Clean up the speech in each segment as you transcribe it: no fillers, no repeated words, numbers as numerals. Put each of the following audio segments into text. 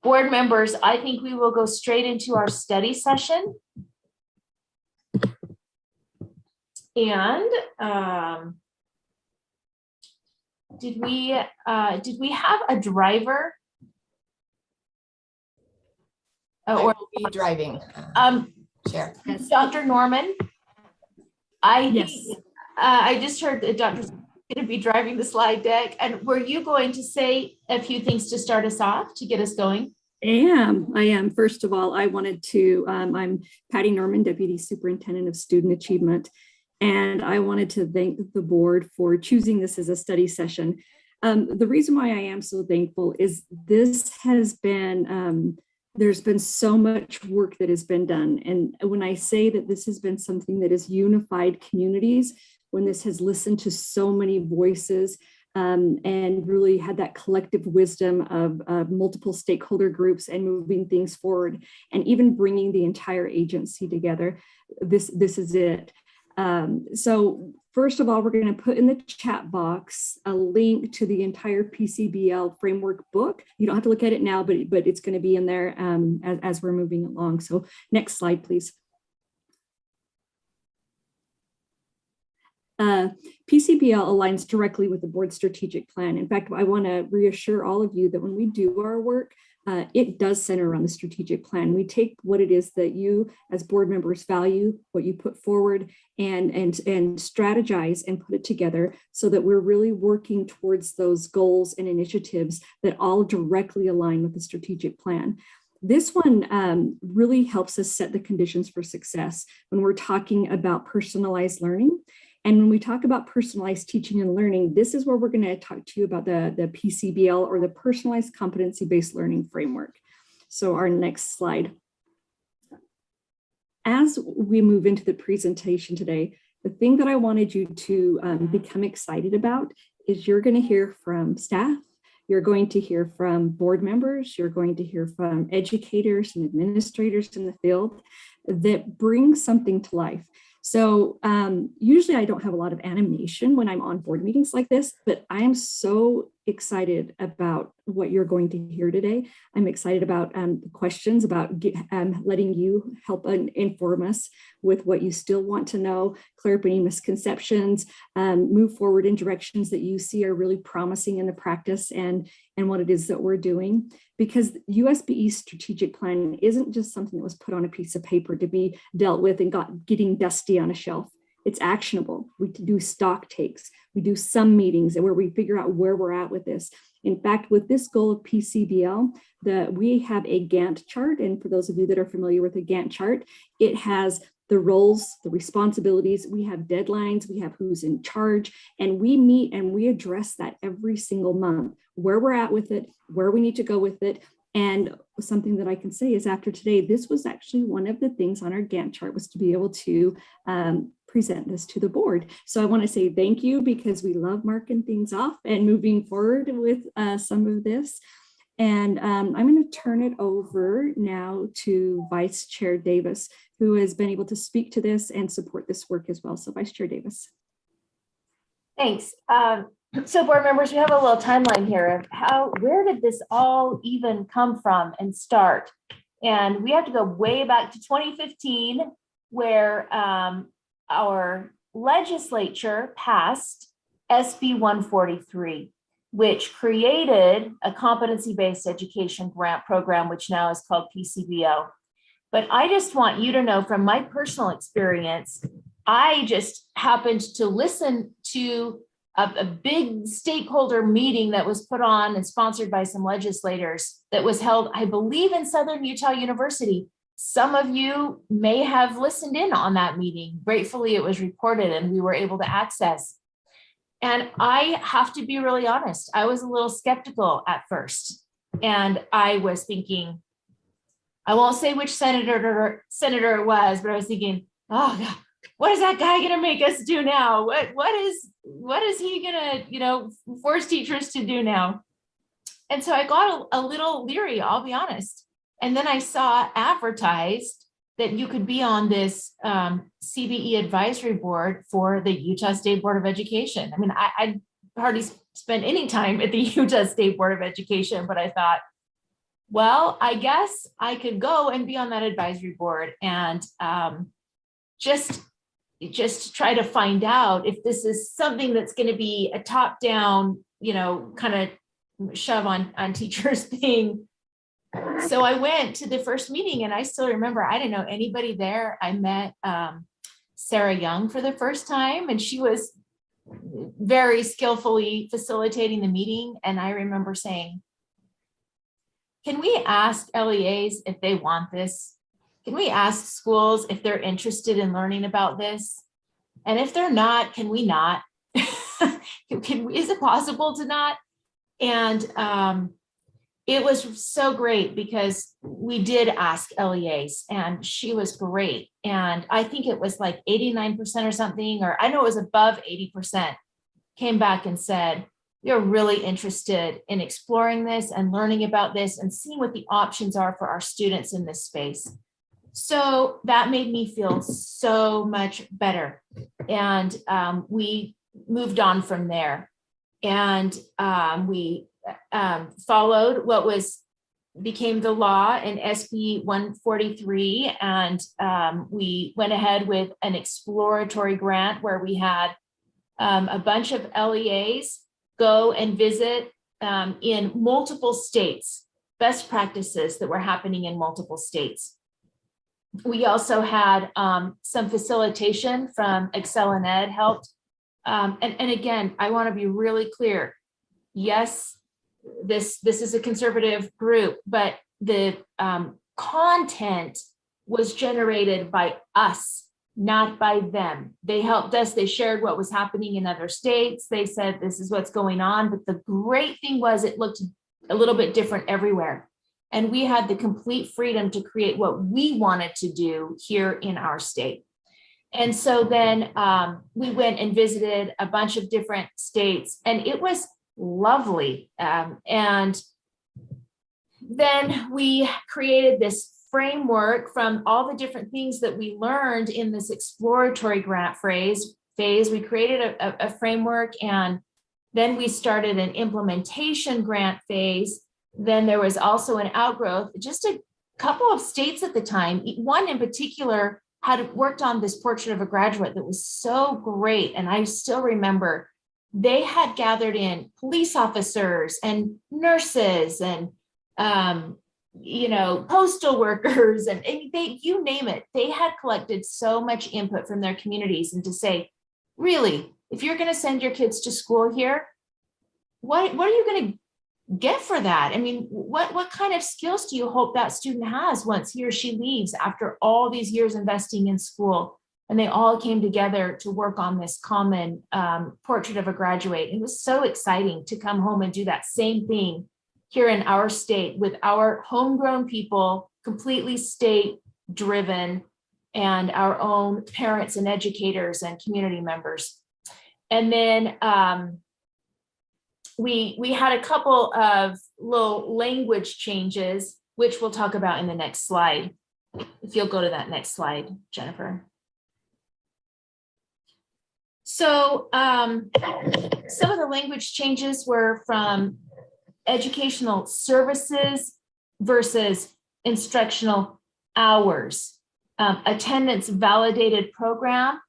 Board members, I think we will go straight into our study session. And did we have a driver? I will be driving. Chair. Yes. Dr. Norman, I just heard that Dr. going to be driving the slide deck. And were you going to say a few things to start us off, to get us going? I am. First of all, I wanted to, I'm Patty Norman, Deputy Superintendent of Student Achievement, and I wanted to thank the board for choosing this as a study session. The reason why I am so thankful is this has been, there's been so much work that has been done. And when I say that this has been something that has unified communities, when this has listened to so many voices and really had that collective wisdom of multiple stakeholder groups and moving things forward and even bringing the entire agency together, this is it. So first of all, we're going to put in the chat box a link to the entire PCBL framework book. You don't have to look at it now, but it's going to be in there as we're moving along. So next slide, please. PCBL aligns directly with the board's strategic plan. In fact, I want to reassure all of you that when we do our work, it does center around the strategic plan. We take what it is that you as board members value, what you put forward, and strategize and put it together so that we're really working towards those goals and initiatives that all directly align with the strategic plan. This one really helps us set the conditions for success when we're talking about personalized learning. And when we talk about personalized teaching and learning, this is where we're going to talk to you about the PCBL, or the Personalized Competency-Based Learning Framework. So our next slide. As we move into the presentation today, the thing that I wanted you to become excited about is you're going to hear from staff, you're going to hear from board members, you're going to hear from educators and administrators in the field that bring something to life. So usually I don't have a lot of animation when I'm on board meetings like this, but I am so excited about what you're going to hear today. I'm excited about the questions, about letting you help inform us with what you still want to know, clear up any misconceptions, move forward in directions that you see are really promising in the practice and what it is that we're doing. Because USBE strategic plan isn't just something that was put on a piece of paper to be dealt with and getting dusty on a shelf. It's actionable. We do stock takes. We do some meetings where we figure out where we're at with this. In fact, with this goal of PCBL, we have a Gantt chart. And for those of you that are familiar with a Gantt chart, it has the roles, the responsibilities, we have deadlines, we have who's in charge, and we meet and we address that every single month, where we're at with it, where we need to go with it. And something that I can say is after today, this was actually one of the things on our Gantt chart, was to be able to present this to the board. So I want to say thank you, because we love marking things off and moving forward with some of this. And I'm going to turn it over now to Vice Chair Davis, who has been able to speak to this and support this work as well. So Vice Chair Davis. Thanks. So board members, we have a little timeline here of where did this all even come from and start? And we have to go way back to 2015, where our legislature passed SB 143, which created a competency-based education grant program, which now is called PCBL. But I just want you to know from my personal experience, I just happened to listen to a big stakeholder meeting that was put on and sponsored by some legislators that was held, I believe, in Southern Utah University. Some of you may have listened in on that meeting. Gratefully, it was reported and we were able to access. And I have to be really honest, I was a little skeptical at first. And I was thinking, I won't say which senator it was, but I was thinking, oh God, what is that guy going to make us do now? What is he going to, force teachers to do now? And so I got a little leery, I'll be honest. And then I saw advertised that you could be on this CBE advisory board for the Utah State Board of Education. I mean, I hardly spent any time at the Utah State Board of Education, but I thought, well, I guess I could go and be on that advisory board and just try to find out if this is something that's going to be a top down, kind of shove on teachers thing. So I went to the first meeting, and I still remember, I didn't know anybody there. I met Sarah Young for the first time, and she was very skillfully facilitating the meeting. And I remember saying, can we ask LEAs if they want this? Can we ask schools if they're interested in learning about this? And if they're not, can we not? Is it possible to not? And it was so great because we did ask LEAs, and she was great. And I think it was like 89% or something, or I know it was above 80%, came back and said, we are really interested in exploring this and learning about this and seeing what the options are for our students in this space. So that made me feel so much better. And we moved on from there. And we followed what became the law in SB 143. And we went ahead with an exploratory grant where we had a bunch of LEAs go and visit in multiple states, best practices that were happening in multiple states. We also had some facilitation from Excel and Ed helped. And again, I want to be really clear. Yes, this is a conservative group, but the content was generated by us, not by them. They helped us. They shared what was happening in other states. They said, this is what's going on. But the great thing was it looked a little bit different everywhere. And we had the complete freedom to create what we wanted to do here in our state. And so then we went and visited a bunch of different states, and it was lovely. And then we created this framework from all the different things that we learned in this exploratory grant phase. We created a framework, and then we started an implementation grant phase. Then there was also an outgrowth. Just a couple of states at the time, one in particular had worked on this portrait of a graduate that was so great. And I still remember they had gathered in police officers and nurses and postal workers and you name it. They had collected so much input from their communities, and to say, really, if you're going to send your kids to school here, what are you going to get for that? I mean, what kind of skills do you hope that student has once he or she leaves after all these years investing in school? And they all came together to work on this common portrait of a graduate. It was so exciting to come home and do that same thing here in our state with our homegrown people, completely state driven, and our own parents and educators and community members. And then we had a couple of little language changes, which we'll talk about in the next slide. If you'll go to that next slide, Jennifer. So some of the language changes were from educational services versus instructional hours, attendance validated program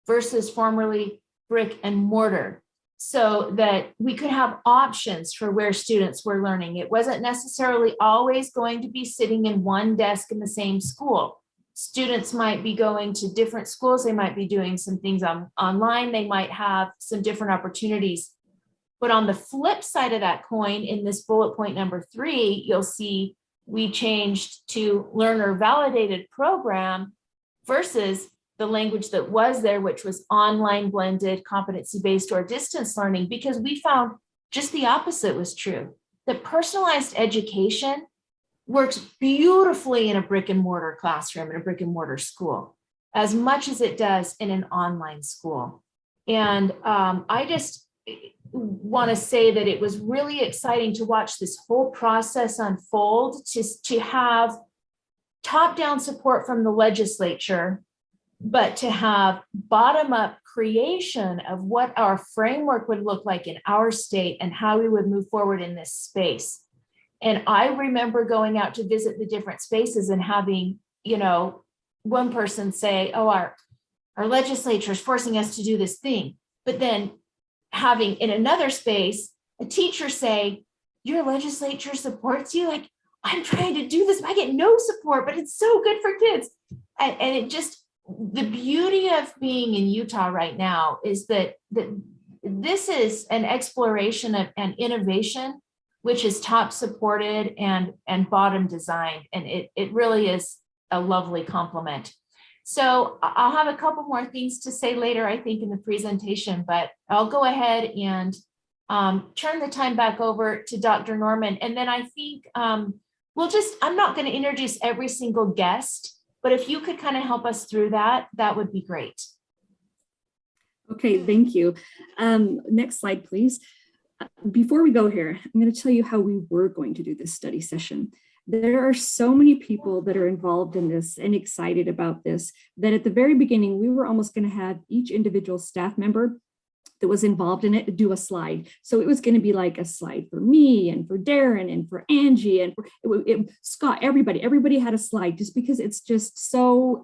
versus formerly brick and mortar, so that we could have options for where students were learning. It wasn't necessarily always going to be sitting in one desk in the same school. Students might be going to different schools. They might be doing some things online. They might have some different opportunities. But on the flip side of that coin, in this bullet point number 3, you'll see we changed to learner validated program versus the language that was there, which was online blended, competency-based, or distance learning, because we found just the opposite was true. That personalized education works beautifully in a brick and mortar classroom, in a brick and mortar school, as much as it does in an online school. And I just want to say that it was really exciting to watch this whole process unfold, to have top-down support from the legislature, but to have bottom-up creation of what our framework would look like in our state and how we would move forward in this space. And I remember going out to visit the different spaces and having, one person say, oh, our legislature is forcing us to do this thing. But then having in another space, a teacher say, your legislature supports you. Like, I'm trying to do this, but I get no support, but it's so good for kids. And it just, the beauty of being in Utah right now is that this is an exploration of an innovation, which is top supported and bottom designed. And it really is a lovely complement. So I'll have a couple more things to say later, I think, in the presentation, but I'll go ahead and turn the time back over to Dr. Norman. And then I think I'm not going to introduce every single guest, but if you could kind of help us through that, that would be great. Okay, thank you. Next slide, please. Before we go here, I'm going to tell you how we were going to do this study session. There are so many people that are involved in this and excited about this that at the very beginning, we were almost going to have each individual staff member that was involved in it do a slide. So it was going to be like a slide for me and for Darren and for Angie and for Scott, everybody had a slide just because it's just so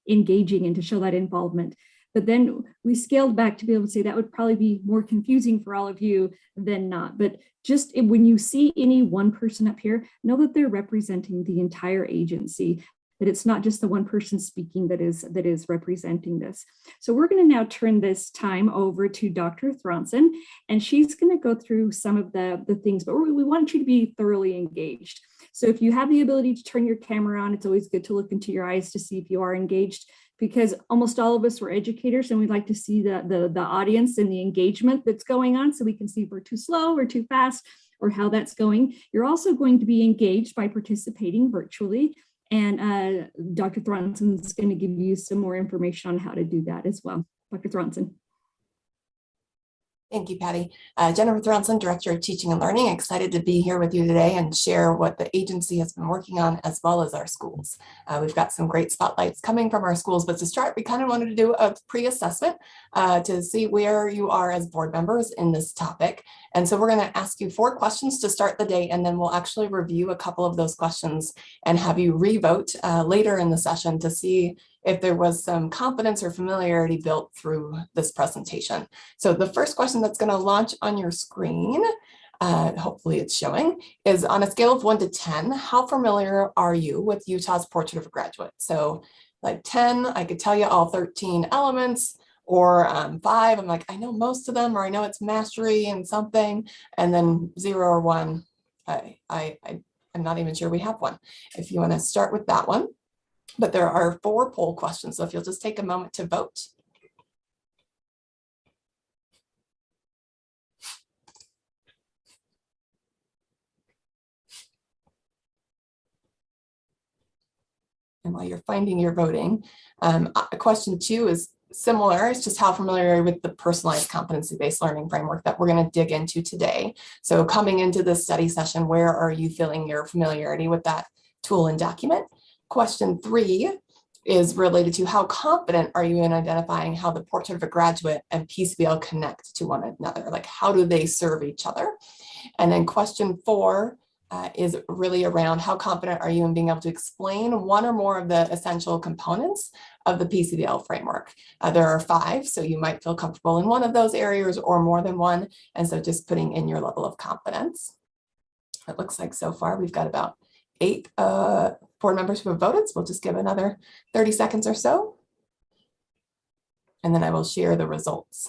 engaging and to show that involvement. But then we scaled back to be able to say that would probably be more confusing for all of you than not. But just when you see any one person up here, know that they're representing the entire agency, that it's not just the one person speaking that is representing this. So we're going to now turn this time over to Dr. Thronson, and she's going to go through some of the things, but we want you to be thoroughly engaged. So if you have the ability to turn your camera on, it's always good to look into your eyes to see if you are engaged, because almost all of us were educators and we'd like to see the audience and the engagement that's going on so we can see if we're too slow or too fast or how that's going. You're also going to be engaged by participating virtually. And Dr. Thronson is going to give you some more information on how to do that as well. Dr. Thronson. Thank you, Patty. Jennifer Thronson, Director of Teaching and Learning, excited to be here with you today and share what the agency has been working on as well as our schools. We've got some great spotlights coming from our schools, but to start, we kind of wanted to do a pre-assessment to see where you are as board members in this topic. And so we're going to ask you 4 questions to start the day, and then we'll actually review a couple of those questions and have you re-vote later in the session to see if there was some competence or familiarity built through this presentation. So the first question that's going to launch on your screen, hopefully it's showing, is on a scale of 1 to 10, how familiar are you with Utah's Portrait of a Graduate? So like 10, I could tell you all 13 elements, or 5, I'm like, I know most of them, or I know it's mastery and something, and then 0 or 1, I'm not even sure we have one. If you want to start with that one. But there are 4 poll questions, so if you'll just take a moment to vote. And while you're finding your voting, question 2 is similar. It's just how familiar are you with the personalized competency-based learning framework that we're going to dig into today. So coming into this study session, where are you feeling your familiarity with that tool and document? Question 3 is related to how confident are you in identifying how the Portrait of a Graduate and PCBL connect to one another? Like, how do they serve each other? And then question 4 is really around how confident are you in being able to explain one or more of the essential components of the PCBL framework. There are 5, so you might feel comfortable in one of those areas or more than one. And so just putting in your level of confidence. It looks like so far we've got about 8 board members who have voted, so we'll just give another 30 seconds or so, and then I will share the results.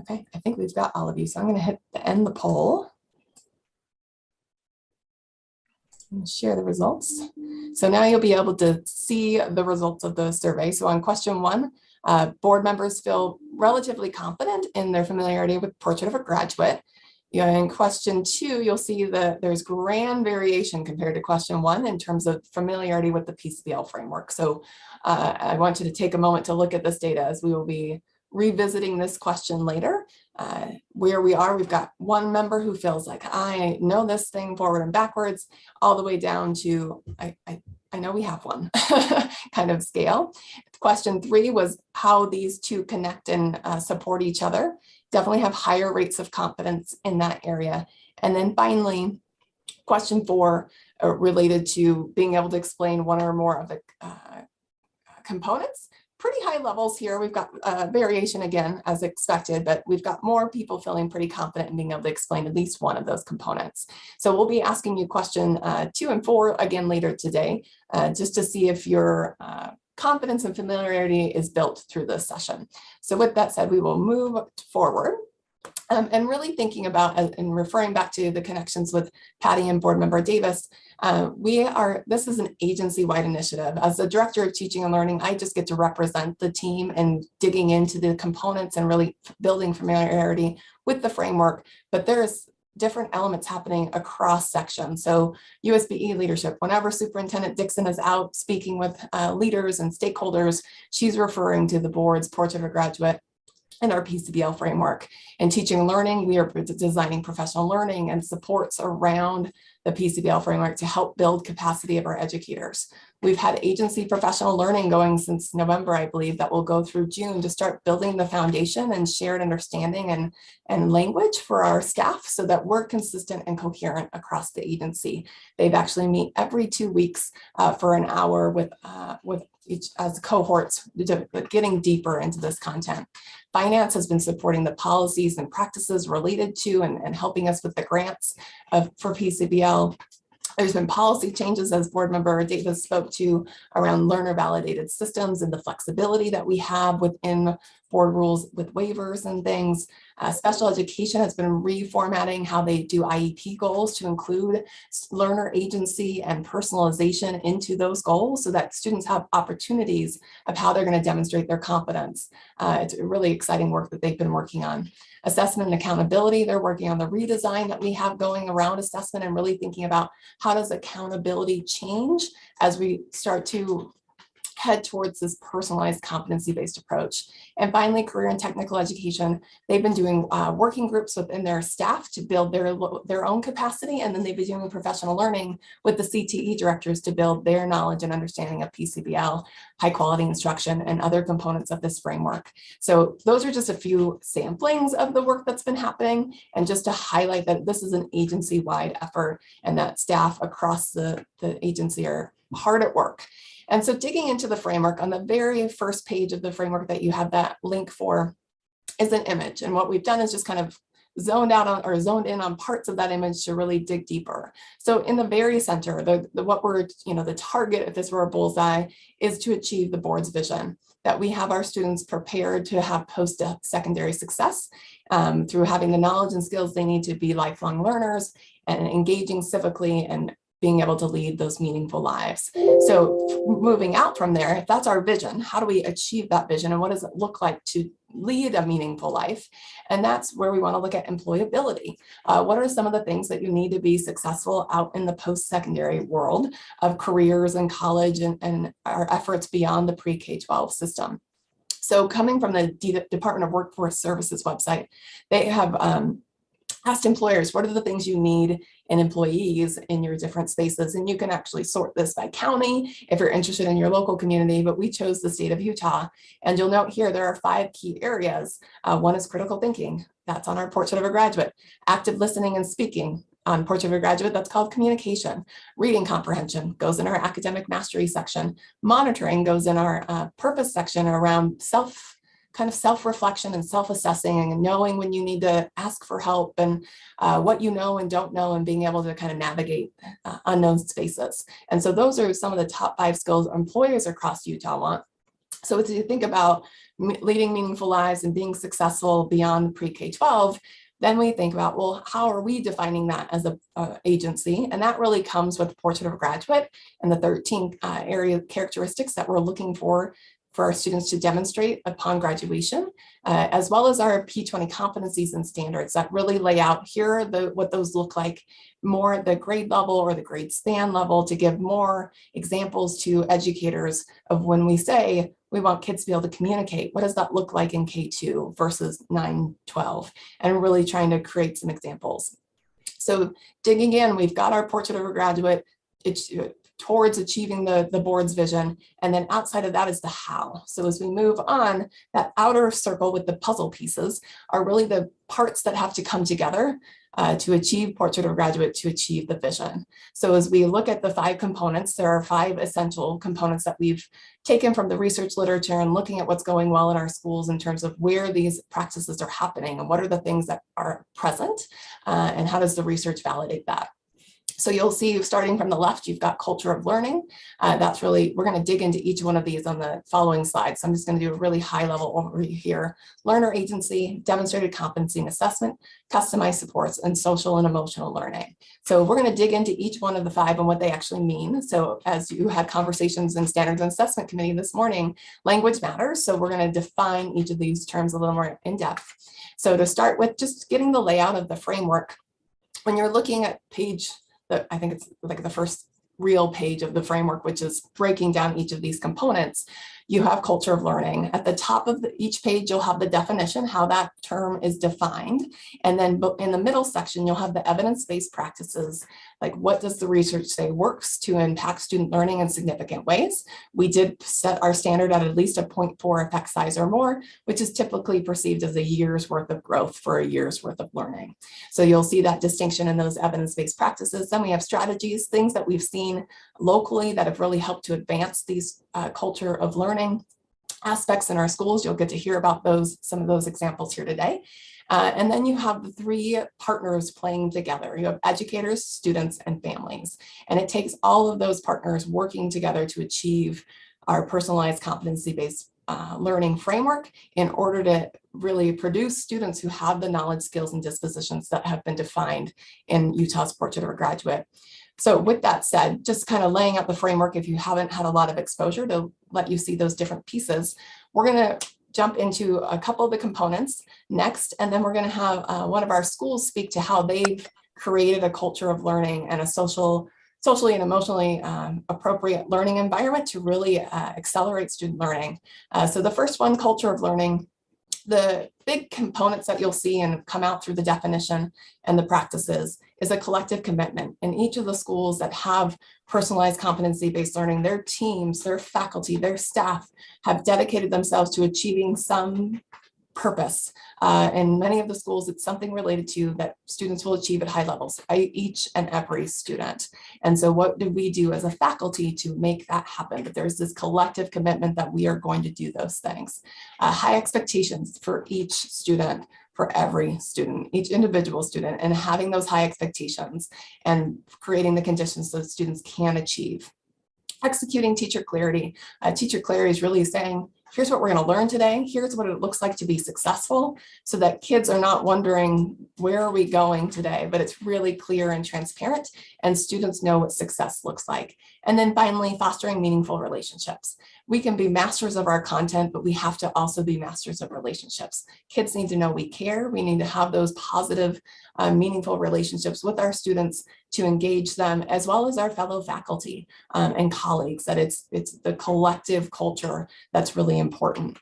Okay, I think we've got all of you, so I'm going to hit the end the poll and share the results. So now you'll be able to see the results of the survey. So on question 1, board members feel relatively confident in their familiarity with Portrait of a Graduate. In question 2, you'll see that there's grand variation compared to question 1 in terms of familiarity with the PCBL framework. So I want you to take a moment to look at this data as we will be revisiting this question later. Where we are, we've got 1 member who feels like, I know this thing forward and backwards, all the way down to, I I know we have one kind of scale. Question 3 was how these two connect and support each other. Definitely have higher rates of confidence in that area. And then finally, question 4 related to being able to explain one or more of the components. Pretty high levels here. We've got variation again, as expected, but we've got more people feeling pretty confident in being able to explain at least one of those components. So we'll be asking you question 2 and 4 again later today, just to see if your confidence and familiarity is built through this session. So with that said, we will move forward. And really thinking about and referring back to the connections with Patty and Board Member Davis, this is an agency-wide initiative. As the Director of Teaching and Learning, I just get to represent the team and digging into the components and really building familiarity with the framework, but there's different elements happening across sections. So USBE leadership, whenever Superintendent Dixon is out speaking with leaders and stakeholders, she's referring to the board's Portrait of a Graduate and our PCBL framework. In teaching and learning, we are designing professional learning and supports around the PCBL framework to help build capacity of our educators. We've had agency professional learning going since November, I believe, that will go through June to start building the foundation and shared understanding and language for our staff so that we're consistent and coherent across the agency. They've actually meet every 2 weeks for an hour with each as cohorts, getting deeper into this content. Finance has been supporting the policies and practices related to and helping us with the grants for PCBL. There's been policy changes, as Board Member Davis spoke to, around learner validated systems and the flexibility that we have within board rules with waivers and things. Special education has been reformatting how they do IEP goals to include learner agency and personalization into those goals so that students have opportunities of how they're going to demonstrate their competence. It's really exciting work that they've been working on. Assessment and accountability, they're working on the redesign that we have going around assessment and really thinking about how does accountability change as we start to head towards this personalized competency-based approach. And finally, career and technical education, they've been doing working groups within their staff to build their own capacity, and then they've been doing professional learning with the CTE directors to build their knowledge and understanding of PCBL, high quality instruction, and other components of this framework. So those are just a few samplings of the work that's been happening, and just to highlight that this is an agency-wide effort and that staff across the agency are hard at work. And so digging into the framework, on the very first page of the framework that you have that link for is an image. And what we've done is just kind of zoned out on or zoned in on parts of that image to really dig deeper. So in the very center, the target, if this were a bullseye, is to achieve the board's vision, that we have our students prepared to have post-secondary success through having the knowledge and skills they need to be lifelong learners and engaging civically and being able to lead those meaningful lives. So moving out from there, if that's our vision, how do we achieve that vision and what does it look like to lead a meaningful life? And that's where we want to look at employability. What are some of the things that you need to be successful out in the post-secondary world of careers and college and our efforts beyond the pre-K-12 system? So coming from the Department of Workforce Services website, they have asked employers, what are the things you need in employees in your different spaces? And you can actually sort this by county if you're interested in your local community, but we chose the state of Utah. And you'll note here, there are 5 key areas. One is critical thinking. That's on our Portrait of a Graduate. Active listening and speaking. On Portrait of a Graduate, that's called communication. Reading comprehension goes in our academic mastery section. Monitoring goes in our purpose section around self-reflection and self-assessing and knowing when you need to ask for help and what you know and don't know and being able to kind of navigate unknown spaces. And so those are some of the top 5 skills employers across Utah want. So as you think about leading meaningful lives and being successful beyond pre-K-12, then we think about, well, how are we defining that as an agency? And that really comes with Portrait of a Graduate and the 13 area characteristics that we're looking for our students to demonstrate upon graduation, as well as our P20 competencies and standards that really lay out here what those look like more at the grade level or the grade span level to give more examples to educators of when we say we want kids to be able to communicate. What does that look like in K2 versus 9-12? And really trying to create some examples. So digging in, we've got our Portrait of a Graduate. It's towards achieving the board's vision. And then outside of that is the how. So as we move on, that outer circle with the puzzle pieces are really the parts that have to come together to achieve Portrait of a Graduate, to achieve the vision. So as we look at the 5 components, there are 5 essential components that we've taken from the research literature and looking at what's going well in our schools in terms of where these practices are happening and what are the things that are present and how does the research validate that. So you'll see, starting from the left, you've got culture of learning. That's really, we're going to dig into each one of these on the following slides. So I'm just going to do a really high level overview here. Learner agency, demonstrated competency and assessment, customized supports, and social and emotional learning. So we're going to dig into each one of the 5 and what they actually mean. So as you had conversations in Standards and Assessment Committee this morning, language matters. So we're going to define each of these terms a little more in depth. So to start with, just getting the layout of the framework, when you're looking at page, I think it's like the first real page of the framework, which is breaking down each of these components, you have culture of learning. At the top of each page, you'll have the definition, how that term is defined. And then in the middle section, you'll have the evidence-based practices, like what does the research say works to impact student learning in significant ways. We did set our standard at least a 0.4 effect size or more, which is typically perceived as a year's worth of growth for a year's worth of learning. So you'll see that distinction in those evidence-based practices. Then we have strategies, things that we've seen locally that have really helped to advance these culture of learning aspects in our schools. You'll get to hear about those, some of those examples here today. And then you have the 3 partners playing together. You have educators, students, and families. And it takes all of those partners working together to achieve our personalized competency-based learning framework in order to really produce students who have the knowledge, skills, and dispositions that have been defined in Utah's Portrait of a Graduate. So with that said, just kind of laying out the framework, if you haven't had a lot of exposure, to let you see those different pieces, we're going to jump into a couple of the components next, and then we're going to have one of our schools speak to how they've created a culture of learning and a socially and emotionally appropriate learning environment to really accelerate student learning. So the first one, culture of learning, the big components that you'll see and come out through the definition and the practices is a collective commitment. In each of the schools that have personalized competency-based learning, their teams, their faculty, their staff have dedicated themselves to achieving some purpose. In many of the schools, it's something related to that students will achieve at high levels, each and every student. And so what do we do as a faculty to make that happen? But there's this collective commitment that we are going to do those things. High expectations for each student, for every student, each individual student, and having those high expectations and creating the conditions so that students can achieve. Executing teacher clarity. Teacher clarity is really saying, here's what we're going to learn today. Here's what it looks like to be successful, so that kids are not wondering, where are we going today? But it's really clear and transparent, and students know what success looks like. And then finally, fostering meaningful relationships. We can be masters of our content, but we have to also be masters of relationships. Kids need to know we care. We need to have those positive, meaningful relationships with our students to engage them, as well as our fellow faculty and colleagues, that it's the collective culture that's really important.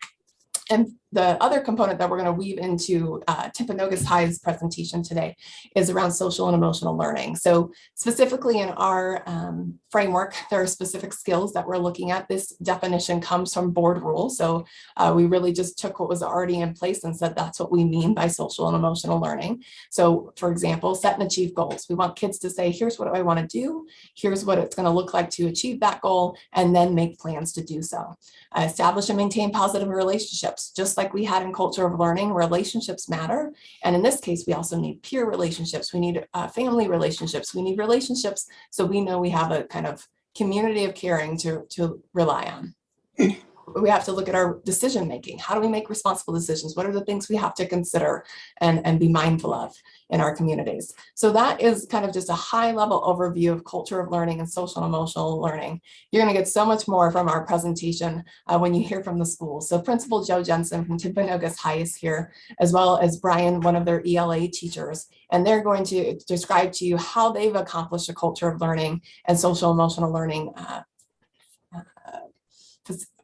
And the other component that we're going to weave into Timpanogos High's presentation today is around social and emotional learning. So specifically in our framework, there are specific skills that we're looking at. This definition comes from board rules. So we really just took what was already in place and said that's what we mean by social and emotional learning. So for example, set and achieve goals. We want kids to say, here's what I want to do. Here's what it's going to look like to achieve that goal, and then make plans to do so. Establish and maintain positive relationships. Just like we had in culture of learning, relationships matter. And in this case, we also need peer relationships. We need family relationships. We need relationships so we know we have a kind of community of caring to rely on. We have to look at our decision making. How do we make responsible decisions? What are the things we have to consider and be mindful of in our communities? So that is kind of just a high level overview of culture of learning and social and emotional learning. You're going to get so much more from our presentation when you hear from the schools. So Principal Joe Jensen from Timpanogos High is here, as well as Brian, one of their ELA teachers, and they're going to describe to you how they've accomplished a culture of learning and social emotional learning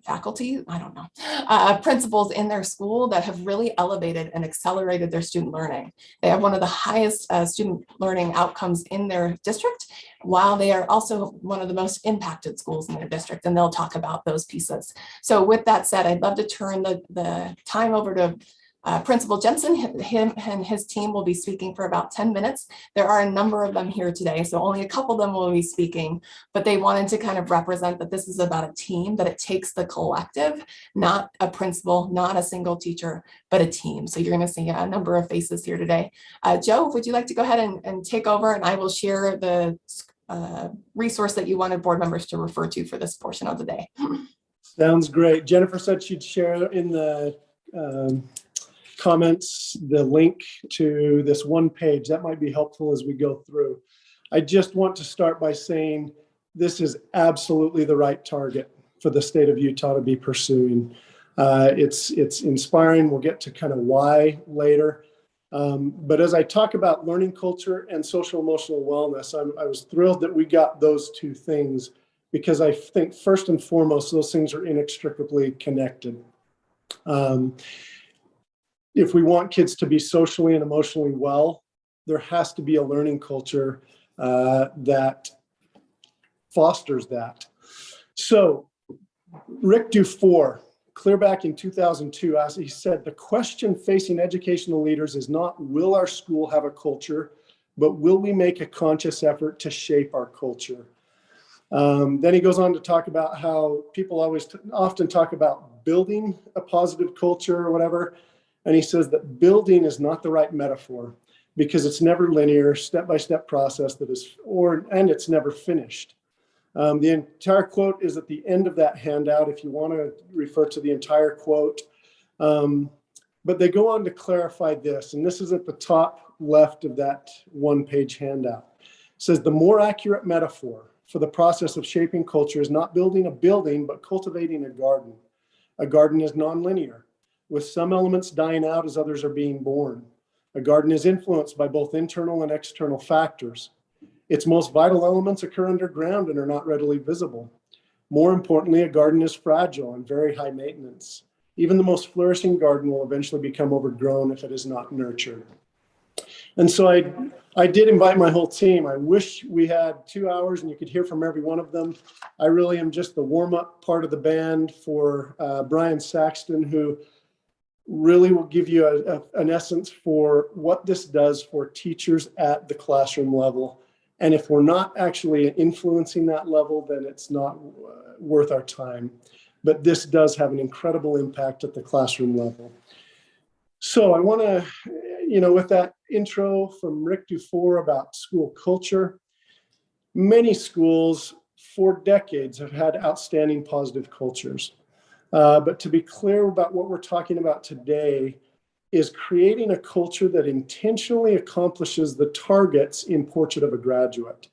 faculty, I don't know, principals in their school that have really elevated and accelerated their student learning. They have one of the highest student learning outcomes in their district, while they are also one of the most impacted schools in their district, and they'll talk about those pieces. So with that said, I'd love to turn the time over to Principal Jensen. Him and his team will be speaking for about 10 minutes. There are a number of them here today, so only a couple of them will be speaking, but they wanted to kind of represent that this is about a team, that it takes the collective, not a principal, not a single teacher, but a team. So you're going to see a number of faces here today. Joe, would you like to go ahead and take over, and I will share the resource that you wanted board members to refer to for this portion of the day. Sounds great. Jennifer said she'd share in the comments the link to this one page. That might be helpful as we go through. I just want to start by saying this is absolutely the right target for the state of Utah to be pursuing. It's inspiring. We'll get to kind of why later. But as I talk about learning culture and social emotional wellness, I was thrilled that we got those two things, because I think first and foremost, those things are inextricably connected. If we want kids to be socially and emotionally well, there has to be a learning culture that fosters that. So Rick Dufour, clear back in 2002, as he said, the question facing educational leaders is not, will our school have a culture, but will we make a conscious effort to shape our culture? Then he goes on to talk about how people often talk about building a positive culture or whatever. And he says that building is not the right metaphor, because it's never linear, step-by-step process and it's never finished. The entire quote is at the end of that handout if you want to refer to the entire quote. But they go on to clarify this, and this is at the top left of that one-page handout. It says the more accurate metaphor for the process of shaping culture is not building a building, but cultivating a garden. A garden is nonlinear, with some elements dying out as others are being born. A garden is influenced by both internal and external factors. Its most vital elements occur underground and are not readily visible. More importantly, a garden is fragile and very high maintenance. Even the most flourishing garden will eventually become overgrown if it is not nurtured. And so I did invite my whole team. I wish we had 2 hours and you could hear from every one of them. I really am just the warm-up part of the band for Brian Saxton, who really will give you an essence for what this does for teachers at the classroom level. And if we're not actually influencing that level, then it's not worth our time. But this does have an incredible impact at the classroom level. So I want to, with that intro from Rick Dufour about school culture, many schools for decades have had outstanding positive cultures. But to be clear about what we're talking about today is creating a culture that intentionally accomplishes the targets in Portrait of a Graduate.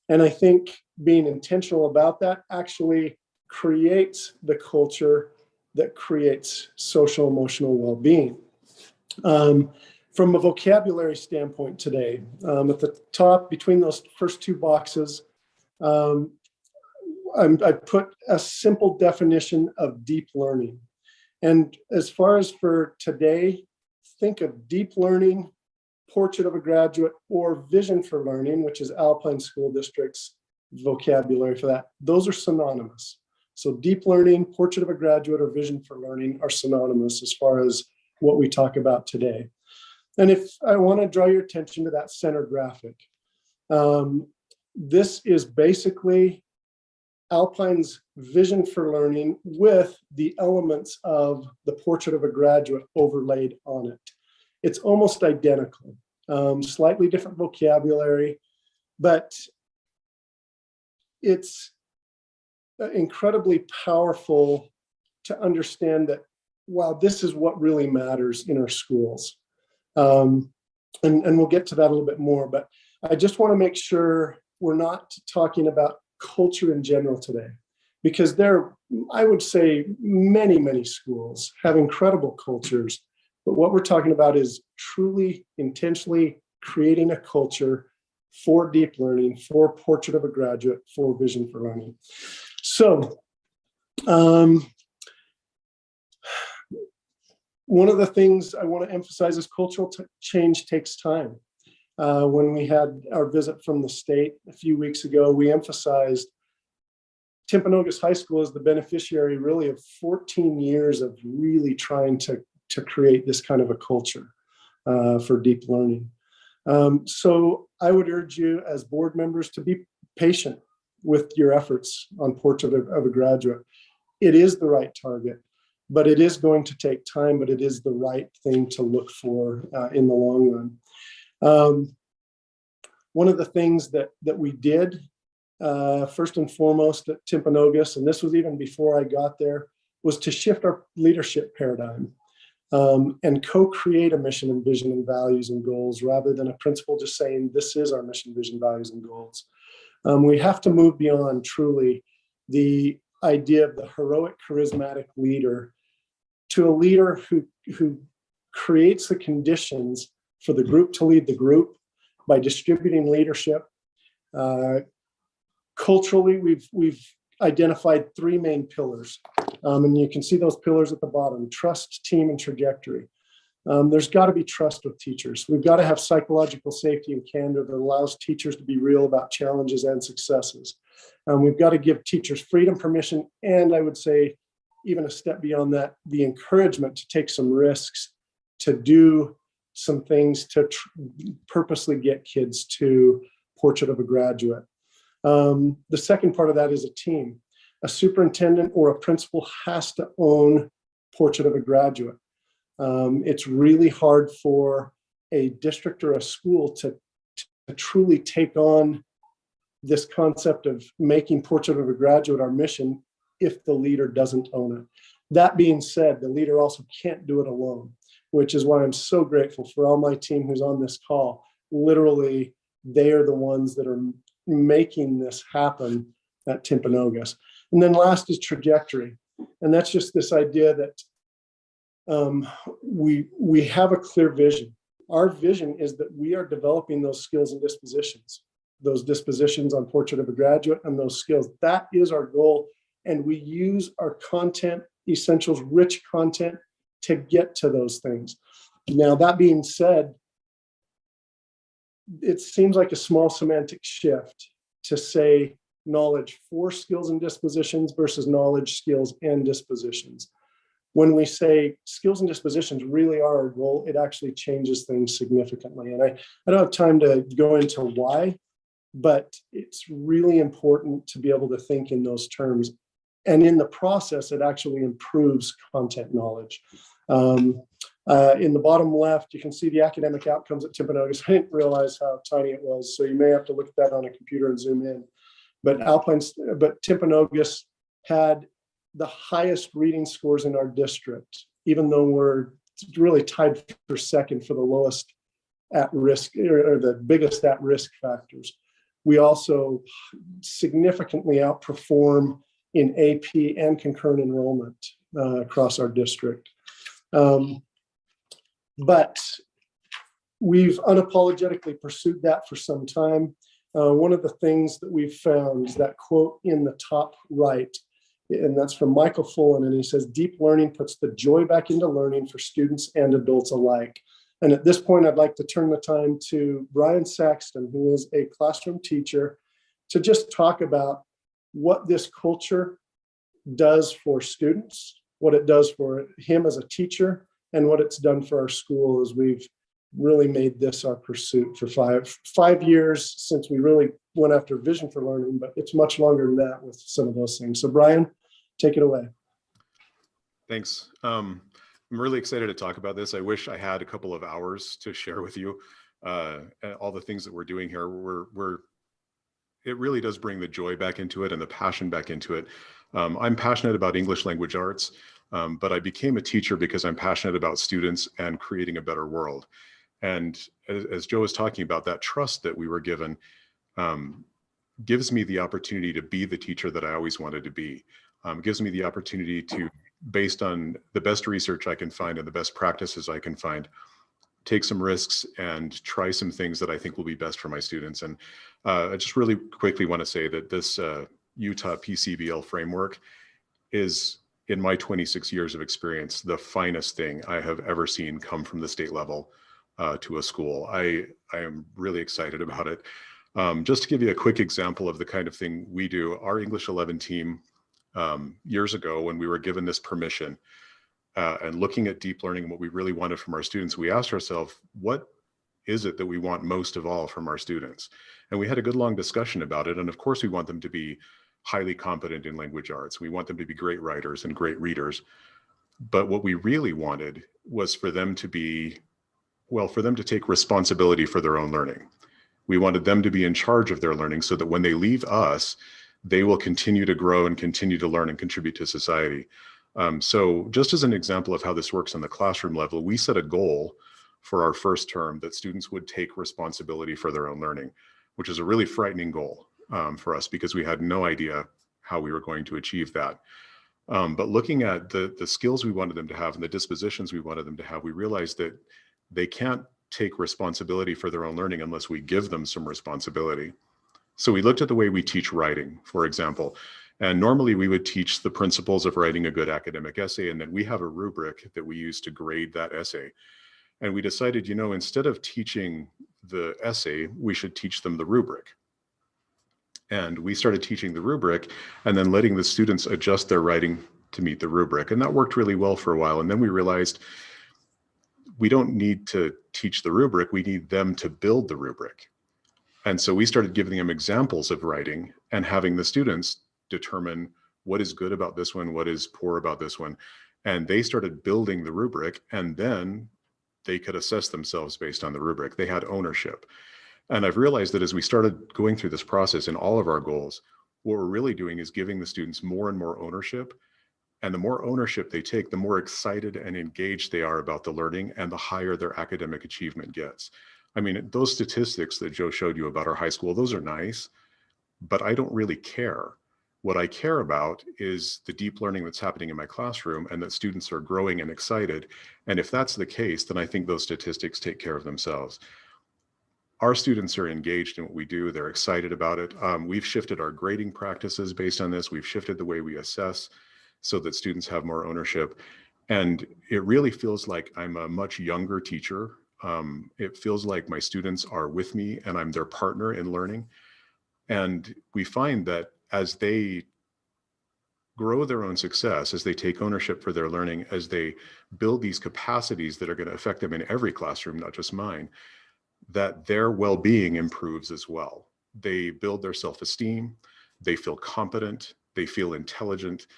And I think being intentional about that actually creates the culture that creates social emotional well-being. From a vocabulary standpoint today, at the top between those first two boxes, I put a simple definition of deep learning. And as far as for today, think of deep learning, Portrait of a Graduate, or Vision for Learning, which is Alpine School District's vocabulary for that. Those are synonymous. So deep learning, Portrait of a Graduate, or Vision for Learning are synonymous as far as what we talk about today. And if I want to draw your attention to that center graphic, this is basically Alpine's Vision for Learning with the elements of the Portrait of a Graduate overlaid on it. It's almost identical, slightly different vocabulary, but it's incredibly powerful to understand that, wow, this is what really matters in our schools. And we'll get to that a little bit more, but I just want to make sure we're not talking about culture in general today, because I would say many schools have incredible cultures, but what we're talking about is truly intentionally creating a culture for deep learning, for Portrait of a Graduate, for Vision for Learning. So One of the things I want to emphasize is cultural change takes time. When we had our visit from the state a few weeks ago, we emphasized Timpanogos High School is the beneficiary really of 14 years of really trying to create this kind of a culture for deep learning. So I would urge you as board members to be patient with your efforts on Portrait of a Graduate. It is the right target, but it is going to take time, but it is the right thing to look for in the long run. One of the things that we did, first and foremost at Timpanogos, and this was even before I got there, was to shift our leadership paradigm and co-create a mission and vision and values and goals rather than a principal just saying, this is our mission, vision, values, and goals. We have to move beyond truly the idea of the heroic, charismatic leader to a leader who creates the conditions for the group to lead the group by distributing leadership. Culturally, we've identified 3 main pillars, and you can see those pillars at the bottom: trust, team, and trajectory. There's got to be trust with teachers. We've got to have psychological safety and candor that allows teachers to be real about challenges and successes. We've got to give teachers freedom, permission, and I would say even a step beyond that, the encouragement to take some risks, to do some things to purposely get kids to Portrait of a Graduate. The second part of that is a team. A superintendent or a principal has to own Portrait of a Graduate. It's really hard for a district or a school to truly take on this concept of making Portrait of a Graduate our mission if the leader doesn't own it. That being said, the leader also can't do it alone, which is why I'm so grateful for all my team who's on this call. Literally, they are the ones that are making this happen at Timpanogos. And then last is trajectory. And that's just this idea that we have a clear vision. Our vision is that we are developing those skills and those dispositions on Portrait of a Graduate and those skills. That is our goal. And we use our content, essentials, rich content to get to those things. Now, that being said, it seems like a small semantic shift to say knowledge for skills and dispositions versus knowledge, skills, and dispositions. When we say skills and dispositions really are our goal, it actually changes things significantly. And I don't have time to go into why, but it's really important to be able to think in those terms. And in the process, it actually improves content knowledge. In the bottom left, you can see the academic outcomes at Timpanogos. I didn't realize how tiny it was, so you may have to look at that on a computer and zoom in. But Timpanogos had the highest reading scores in our district, even though we're really tied for second for the lowest at risk or the biggest at risk factors. We also significantly outperform in AP and concurrent enrollment across our district. But we've unapologetically pursued that for some time. One of the things that we've found is that quote in the top right, and that's from Michael Fullen, and he says, "Deep learning puts the joy back into learning for students and adults alike." And at this point, I'd like to turn the time to Brian Saxton, who is a classroom teacher, to just talk about what this culture does for students, what it does for him as a teacher, and what it's done for our school as we've really made this our pursuit for five years since we really went after vision for learning, but it's much longer than that with some of those things. So Brian, take it away. Thanks. I'm really excited to talk about this. I wish I had a couple of hours to share with you all the things that we're doing here. It really does bring the joy back into it and the passion back into it. I'm passionate about English language arts, but I became a teacher because I'm passionate about students and creating a better world. And as Joe was talking about, that trust that we were given gives me the opportunity to be the teacher that I always wanted to be. Gives me the opportunity to, based on the best research I can find and the best practices I can find, take some risks and try some things that I think will be best for my students. And I just really quickly want to say that this Utah PCBL framework is in my 26 years of experience, the finest thing I have ever seen come from the state level to a school. I am really excited about it. Just to give you a quick example of the kind of thing we do, our English 11 team years ago, when we were given this permission and looking at deep learning and what we really wanted from our students, we asked ourselves, what is it that we want most of all from our students? And we had a good long discussion about it. And of course, we want them to be highly competent in language arts. We want them to be great writers and great readers. But what we really wanted was for them to be, well, for them to take responsibility for their own learning. We wanted them to be in charge of their learning so that when they leave us, they will continue to grow and continue to learn and contribute to society. So just as an example of how this works on the classroom level, we set a goal for our first term that students would take responsibility for their own learning, which is a really frightening goal for us because we had no idea how we were going to achieve that. But looking at the skills we wanted them to have and the dispositions we wanted them to have, we realized that they can't take responsibility for their own learning unless we give them some responsibility. So we looked at the way we teach writing, for example, and normally we would teach the principles of writing a good academic essay, and then we have a rubric that we use to grade that essay. And we decided, you know, instead of teaching the essay, we should teach them the rubric. And we started teaching the rubric and then letting the students adjust their writing to meet the rubric. And that worked really well for a while. And then we realized we don't need to teach the rubric, we need them to build the rubric. And so we started giving them examples of writing and having the students determine what is good about this one, what is poor about this one. And they started building the rubric, and then they could assess themselves based on the rubric. They had ownership. And I've realized that as we started going through this process in all of our goals, what we're really doing is giving the students more and more ownership. And the more ownership they take, the more excited and engaged they are about the learning and the higher their academic achievement gets. I mean, those statistics that Joe showed you about our high school, those are nice, but I don't really care. What I care about is the deep learning that's happening in my classroom and that students are growing and excited. And if that's the case, then I think those statistics take care of themselves. Our students are engaged in what we do. They're excited about it. We've shifted our grading practices based on this. We've shifted the way we assess so that students have more ownership. And it really feels like I'm a much younger teacher. It feels like my students are with me and I'm their partner in learning. And we find that as they grow their own success, as they take ownership for their learning, as they build these capacities that are going to affect them in every classroom, not just mine, that their well-being improves as well. They build their self-esteem, they feel competent, they feel intelligent,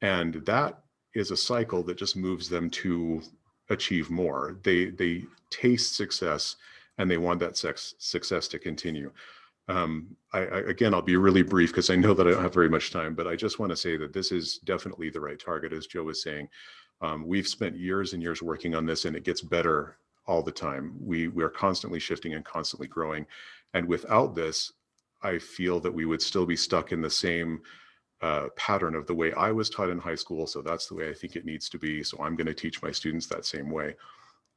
and that is a cycle that just moves them to achieve more. They taste success and they want that success to continue. Again, I'll be really brief because I know that I don't have very much time, but I just want to say that this is definitely the right target, as Joe was saying. We've spent years and years working on this, and it gets better all the time. We are constantly shifting and constantly growing. And without this, I feel that we would still be stuck in the same pattern of the way I was taught in high school. So that's the way I think it needs to be. So I'm going to teach my students that same way.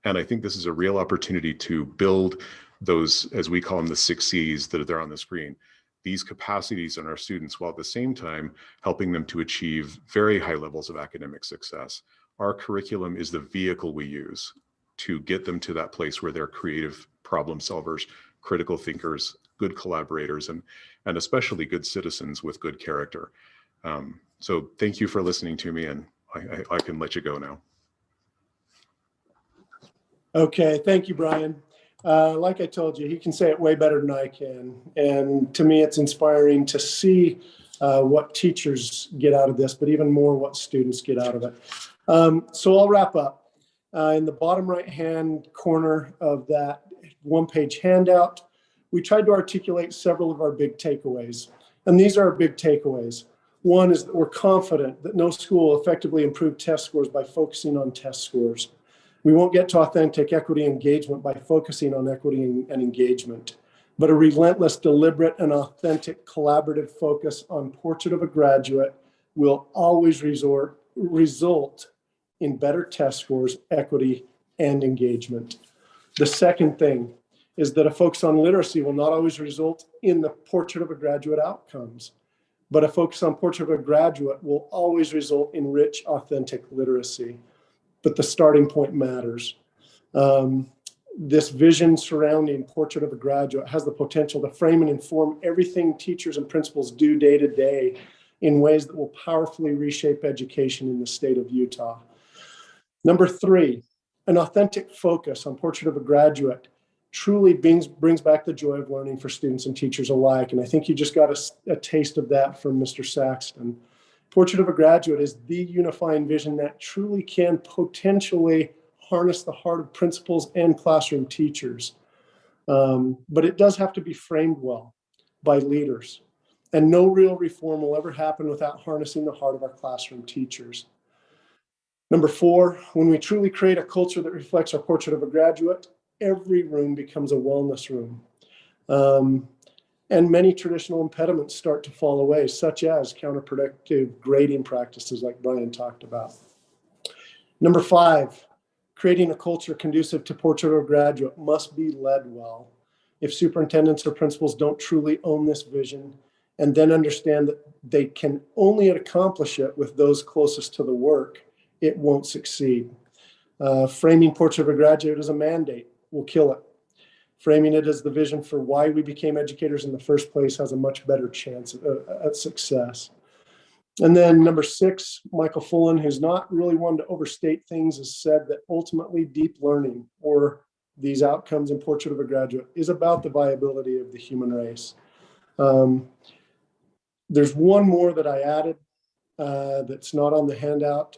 And I think this is a real opportunity to build those, as we call them, the 6 C's that are there on the screen, these capacities in our students, while at the same time helping them to achieve very high levels of academic success. Our curriculum is the vehicle we use to get them to that place where they're creative problem solvers, critical thinkers, good collaborators, and especially good citizens with good character. So thank you for listening to me, and I can let you go now. Okay, thank you, Brian. Like I told you, he can say it way better than I can. And to me, it's inspiring to see what teachers get out of this, but even more what students get out of it. So I'll wrap up. In the bottom right-hand corner of that one-page handout, we tried to articulate several of our big takeaways. And these are our big takeaways. One is that we're confident that no school will effectively improve test scores by focusing on test scores. We won't get to authentic equity engagement by focusing on equity and engagement, but a relentless, deliberate, and authentic collaborative focus on Portrait of a Graduate will always result in better test scores, equity, and engagement. The second thing is that a focus on literacy will not always result in the Portrait of a Graduate outcomes, but a focus on Portrait of a Graduate will always result in rich, authentic literacy. But the starting point matters. This vision surrounding Portrait of a Graduate has the potential to frame and inform everything teachers and principals do day to day in ways that will powerfully reshape education in the state of Utah. Number 3, an authentic focus on Portrait of a Graduate truly brings back the joy of learning for students and teachers alike. And I think you just got a taste of that from Mr. Saxton. Portrait of a Graduate is the unifying vision that truly can potentially harness the heart of principals and classroom teachers. But it does have to be framed well by leaders. And no real reform will ever happen without harnessing the heart of our classroom teachers. Number 4, when we truly create a culture that reflects our Portrait of a Graduate, every room becomes a wellness room. And many traditional impediments start to fall away, such as counterproductive grading practices like Brian talked about. Number 5, creating a culture conducive to Portrait of a Graduate must be led well. If superintendents or principals don't truly own this vision and then understand that they can only accomplish it with those closest to the work, it won't succeed. Framing Portrait of a Graduate as a mandate will kill it. Framing it as the vision for why we became educators in the first place has a much better chance at success. And then number 6, Michael Fullen, who's not really one to overstate things, has said that ultimately deep learning, or these outcomes in Portrait of a Graduate, is about the viability of the human race. There's one more that I added that's not on the handout,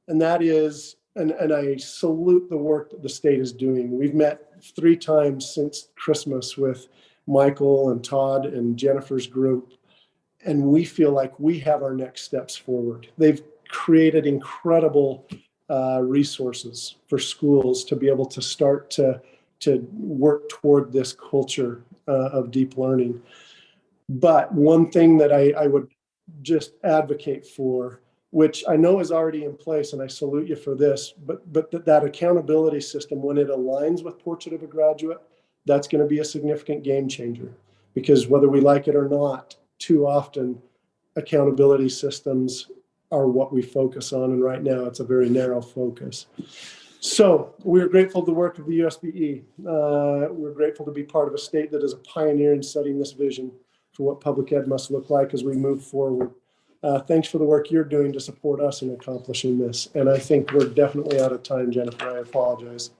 and that is, and I salute the work that the state is doing. We've met 3 times since Christmas with Michael and Todd and Jennifer's group, and we feel like we have our next steps forward. They've created incredible resources for schools to be able to start to work toward this culture of deep learning. But one thing that I would just advocate for, which I know is already in place, and I salute you for this, but that accountability system, when it aligns with Portrait of a Graduate, that's going to be a significant game changer. Because whether we like it or not, too often accountability systems are what we focus on, and right now it's a very narrow focus. So we're grateful for the work of the USBE. We're grateful to be part of a state that is a pioneer in setting this vision for what public ed must look like as we move forward. Thanks for the work you're doing to support us in accomplishing this. And I think we're definitely out of time, Jennifer. I apologize.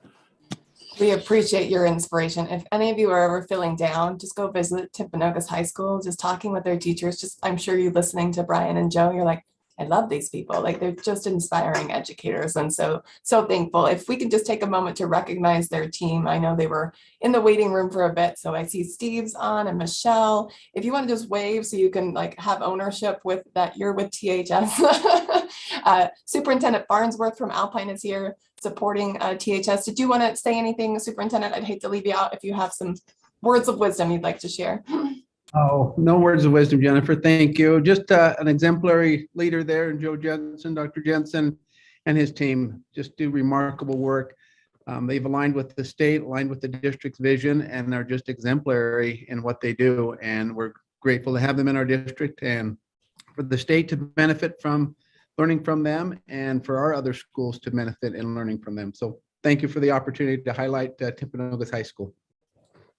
We appreciate your inspiration. If any of you are ever feeling down, just go visit Timpanogos High School, just talking with their teachers. I'm sure you listening to Brian and Joe, you're like, I love these people. Like, they're just inspiring educators. And so thankful. If we can just take a moment to recognize their team. I know they were in the waiting room for a bit. So I see Steve's on and Michelle. If you want to just wave so you can like have ownership with that you're with THS. Superintendent Farnsworth from Alpine is here supporting THS. Did you want to say anything, Superintendent? I'd hate to leave you out if you have some words of wisdom you'd like to share. Oh, no words of wisdom, Jennifer. Thank you. Just an exemplary leader there, and Joe Jensen, Dr. Jensen, and his team just do remarkable work. They've aligned with the state, aligned with the district's vision, and they're just exemplary in what they do. And we're grateful to have them in our district and for the state to benefit from learning from them and for our other schools to benefit in learning from them. So thank you for the opportunity to highlight Timpanogos High School.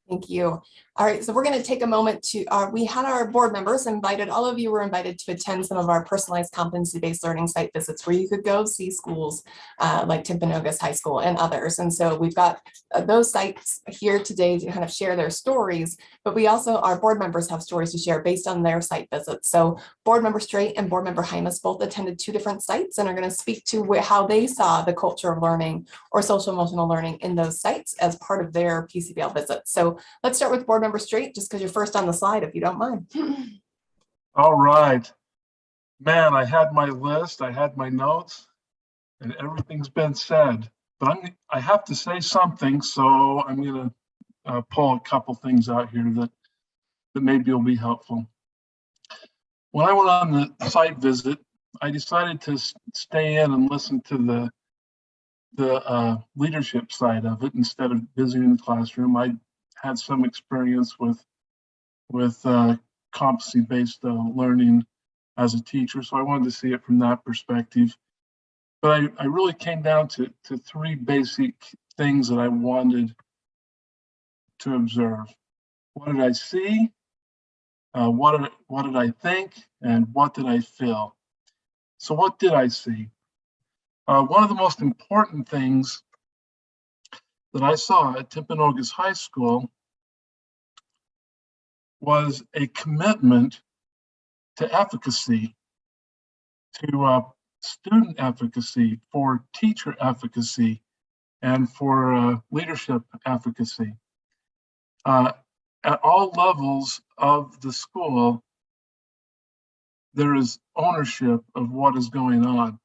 Thank you. All right, so we're going to take a moment to, we had our board members invited, all of you were invited to attend some of our personalized competency-based learning site visits where you could go see schools like Timpanogos High School and others. And so we've got those sites here today to kind of share their stories, but we also, our board members have stories to share based on their site visits. So board member Straight and board member Hymas both attended 2 different sites and are going to speak to how they saw the culture of learning or social emotional learning in those sites as part of their PCBL visits. So let's start with board member Straight, just because you're first on the slide, if you don't mind. All right. Man, I had my list, I had my notes, and everything's been said. But I have to say something, so I'm going to pull a couple things out here that maybe will be helpful. When I went on the site visit, I decided to stay in and listen to the leadership side of it instead of visiting the classroom. I had some experience with competency-based learning as a teacher, so I wanted to see it from that perspective. But I really came down to three basic things that I wanted to observe. What did I see? What did I think? And what did I feel? So what did I see? One of the most important things that I saw at Timpanogos High School was a commitment to efficacy, to student efficacy, for teacher efficacy, and for leadership efficacy. At all levels of the school, there is ownership of what is going on.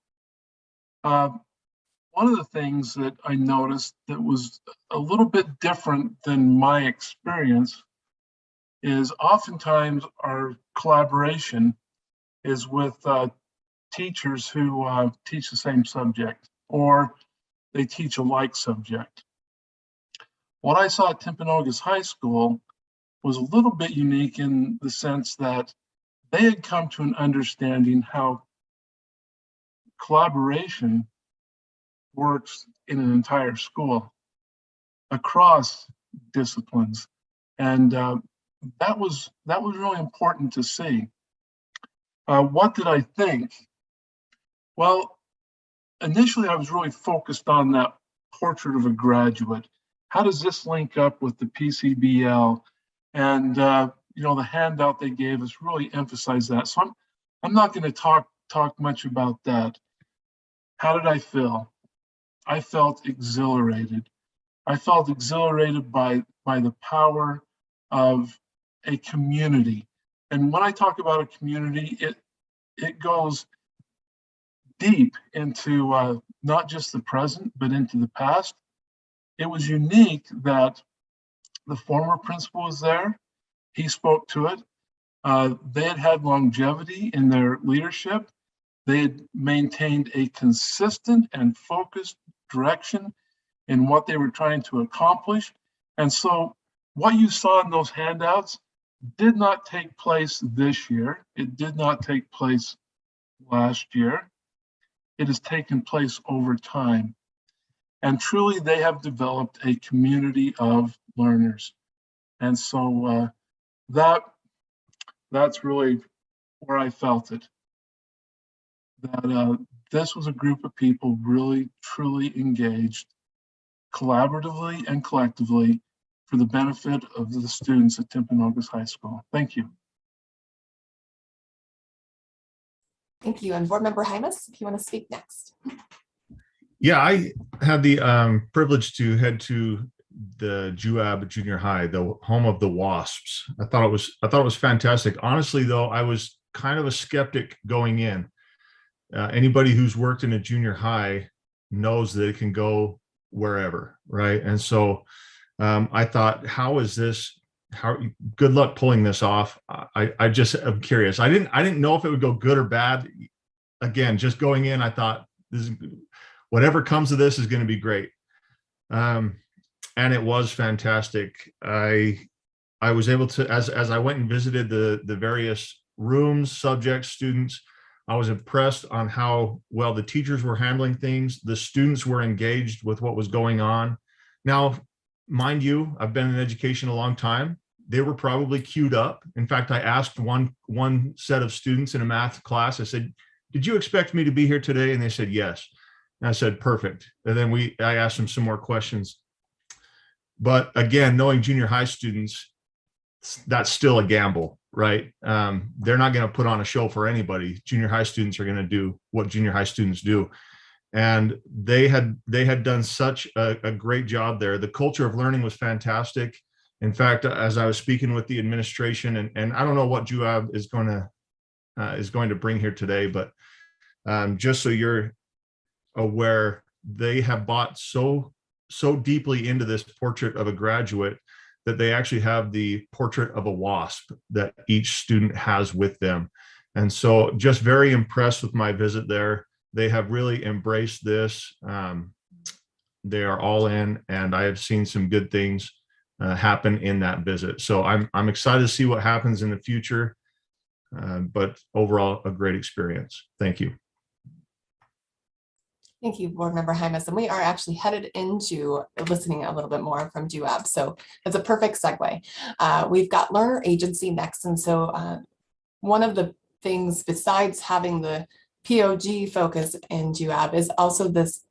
One of the things that I noticed that was a little bit different than my experience is oftentimes our collaboration is with teachers who teach the same subject, or they teach a like subject. What I saw at Timpanogos High School was a little bit unique in the sense that they had come to an understanding how collaboration works in an entire school across disciplines. And that was really important to see. What did I think? Well, initially I was really focused on that portrait of a graduate. How does this link up with the PCBL? And the handout they gave us really emphasized that. So I'm not going to talk much about that. How did I feel? I felt exhilarated. I felt exhilarated by the power of a community. And when I talk about a community, it goes deep into not just the present, but into the past. It was unique that the former principal was there. He spoke to it. They had longevity in their leadership. They had maintained a consistent and focused direction in what they were trying to accomplish. And so what you saw in those handouts did not take place this year. It did not take place last year. It has taken place over time. And truly, they have developed a community of learners. And so that's really where I felt it. That this was a group of people really, truly engaged collaboratively and collectively for the benefit of the students at Timpanogos High School. Thank you. Thank you. And Board Member Hymas, if you want to speak next. Yeah, I had the privilege to head to the JUAB Junior High, the home of the WASPs. I thought it was fantastic. Honestly, though, I was kind of a skeptic going in. Anybody who's worked in a junior high knows that it can go wherever, right? And so I thought, good luck pulling this off. I just am curious. I didn't know if it would go good or bad. Again, just going in, I thought whatever comes of this is going to be great. And it was fantastic. I was able to, as I went and visited the various rooms, subjects, students, I was impressed on how well the teachers were handling things. The students were engaged with what was going on. Now, mind you, I've been in education a long time. They were probably queued up. In fact, I asked one set of students in a math class, I said, "Did you expect me to be here today?" And they said, "Yes." And I said, "Perfect." And then I asked them some more questions. But again, knowing junior high students, that's still a gamble, right? They're not going to put on a show for anybody. Junior high students are going to do what junior high students do. And they had done such a great job there. The culture of learning was fantastic. In fact, as I was speaking with the administration, and I don't know what JUAB is going to bring here today, but just so you're aware, they have bought so deeply into this portrait of a graduate that they actually have the portrait of a WASP that each student has with them. And so just very impressed with my visit there. They have really embraced this. They are all in, and I have seen some good things happen in that visit. So I'm excited to see what happens in the future. but overall, a great experience. Thank you. Thank you, Board Member Hymas. And we are actually headed into listening a little bit more from JUAB. So it's a perfect segue. We've got learner agency next. And so one of the things besides having the POG focus in JUAB is also this,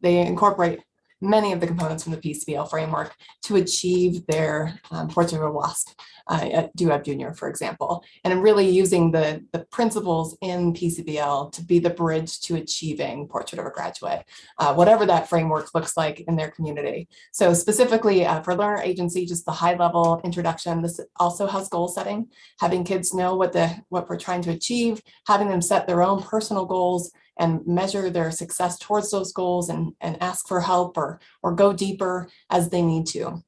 they incorporate many of the components from the PCBL framework to achieve their Portrait of a WASP at JUAB Junior, for example, and really using the principles in PCBL to be the bridge to achieving Portrait of a Graduate, whatever that framework looks like in their community. So specifically for learner agency, just the high level introduction, this also has goal setting, having kids know what we're trying to achieve, having them set their own personal goals and measure their success towards those goals and ask for help or go deeper as they need to.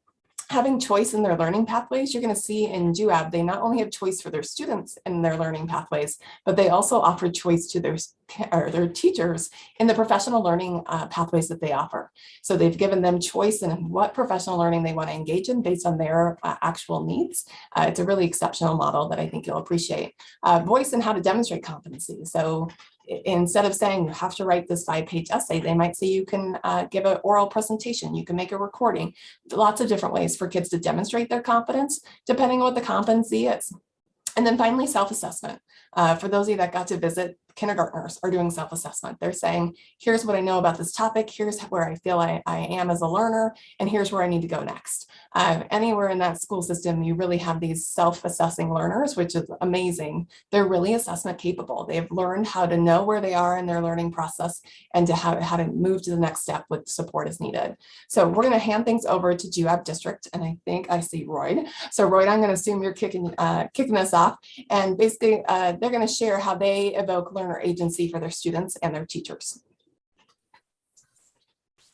Having choice in their learning pathways, you're going to see in JUAB, they not only have choice for their students in their learning pathways, but they also offer choice to their teachers in the professional learning pathways that they offer. So they've given them choice in what professional learning they want to engage in based on their actual needs. It's a really exceptional model that I think you'll appreciate. Voice in how to demonstrate competency. So instead of saying you have to write this 5-page essay, they might say you can give an oral presentation, you can make a recording, lots of different ways for kids to demonstrate their competence, depending on what the competency is. And then finally, self-assessment. For those of you that got to visit, kindergartners are doing self-assessment. They're saying, here's what I know about this topic, here's where I feel I am as a learner, and here's where I need to go next. Anywhere in that school system, you really have these self-assessing learners, which is amazing. They're really assessment capable. They've learned how to know where they are in their learning process and to how to move to the next step with support as needed. So we're going to hand things over to JUAB District, and I think I see Royd. So Royd, I'm going to assume you're kicking us off, and basically they're going to share how they evoke learner agency for their students and their teachers.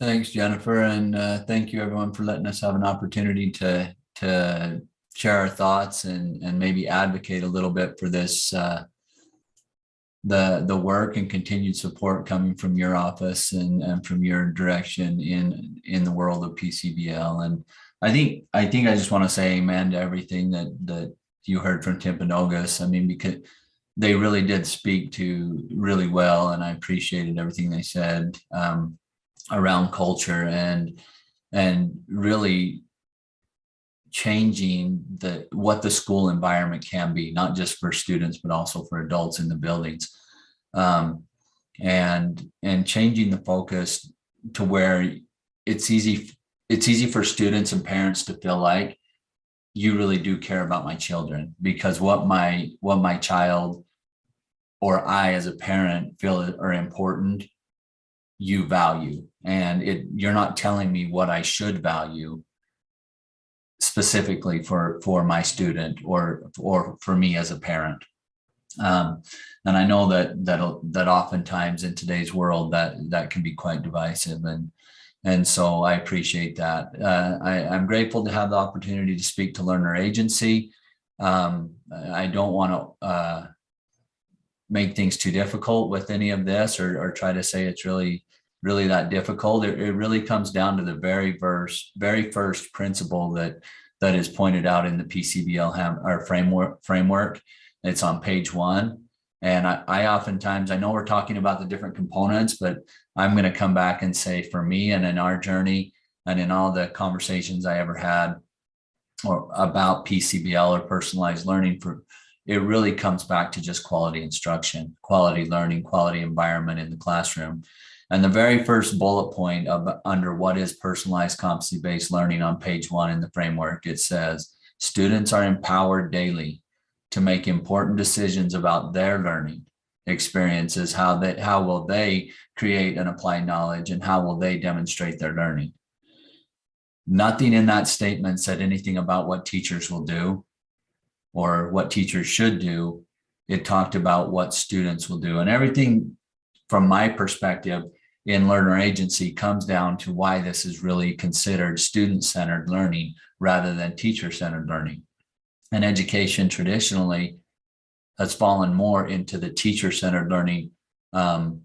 Thanks, Jennifer, and thank you everyone for letting us have an opportunity to share our thoughts and maybe advocate a little bit for this, the work and continued support coming from your office and from your direction in the world of PCBL. And I think I just want to say amen to everything that you heard from Timpanogos. I mean, because they really did speak to really well, and I appreciated everything they said around culture and really changing what the school environment can be, not just for students, but also for adults in the buildings, and changing the focus to where it's easy for students and parents to feel like you really do care about my children, because what my child or I as a parent feel are important, you value. And you're not telling me what I should value specifically for my student or for me as a parent. And I know that oftentimes in today's world that can be quite divisive, and so I appreciate that. I'm grateful to have the opportunity to speak to learner agency. I don't want to make things too difficult with any of this or try to say it's really that difficult. It really comes down to the very first principle that is pointed out in the PCBL our framework. It's on page 1. And I oftentimes, I know we're talking about the different components, but I'm going to come back and say, for me and in our journey and in all the conversations I ever had or about PCBL or personalized learning, it really comes back to just quality instruction, quality learning, quality environment in the classroom. And the very first bullet point under what is personalized competency-based learning on page 1 in the framework, it says, students are empowered daily to make important decisions about their learning experiences, how will they create and apply knowledge, and how will they demonstrate their learning. Nothing in that statement said anything about what teachers will do or what teachers should do. It talked about what students will do. And everything from my perspective in learner agency comes down to why this is really considered student-centered learning rather than teacher-centered learning. And education traditionally has fallen more into the teacher-centered learning kind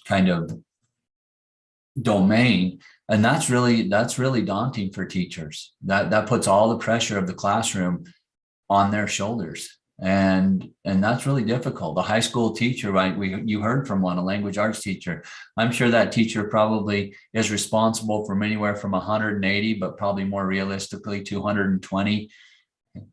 of domain. And that's really daunting for teachers. That puts all the pressure of the classroom on their shoulders. And that's really difficult. The high school teacher, right? You heard from one, a language arts teacher. I'm sure that teacher probably is responsible from anywhere from 180, but probably more realistically 220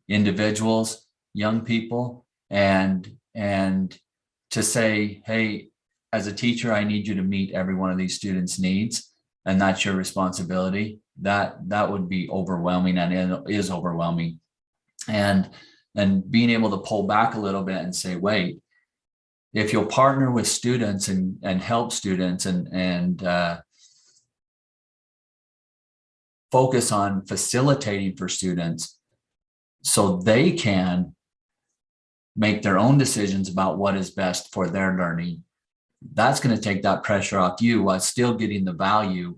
individuals, young people. And to say, hey, as a teacher, I need you to meet every one of these students' needs, and that's your responsibility. That would be overwhelming, and is overwhelming. And being able to pull back a little bit and say, wait, if you'll partner with students and help students and focus on facilitating for students so they can make their own decisions about what is best for their learning, that's going to take that pressure off you while still getting the value,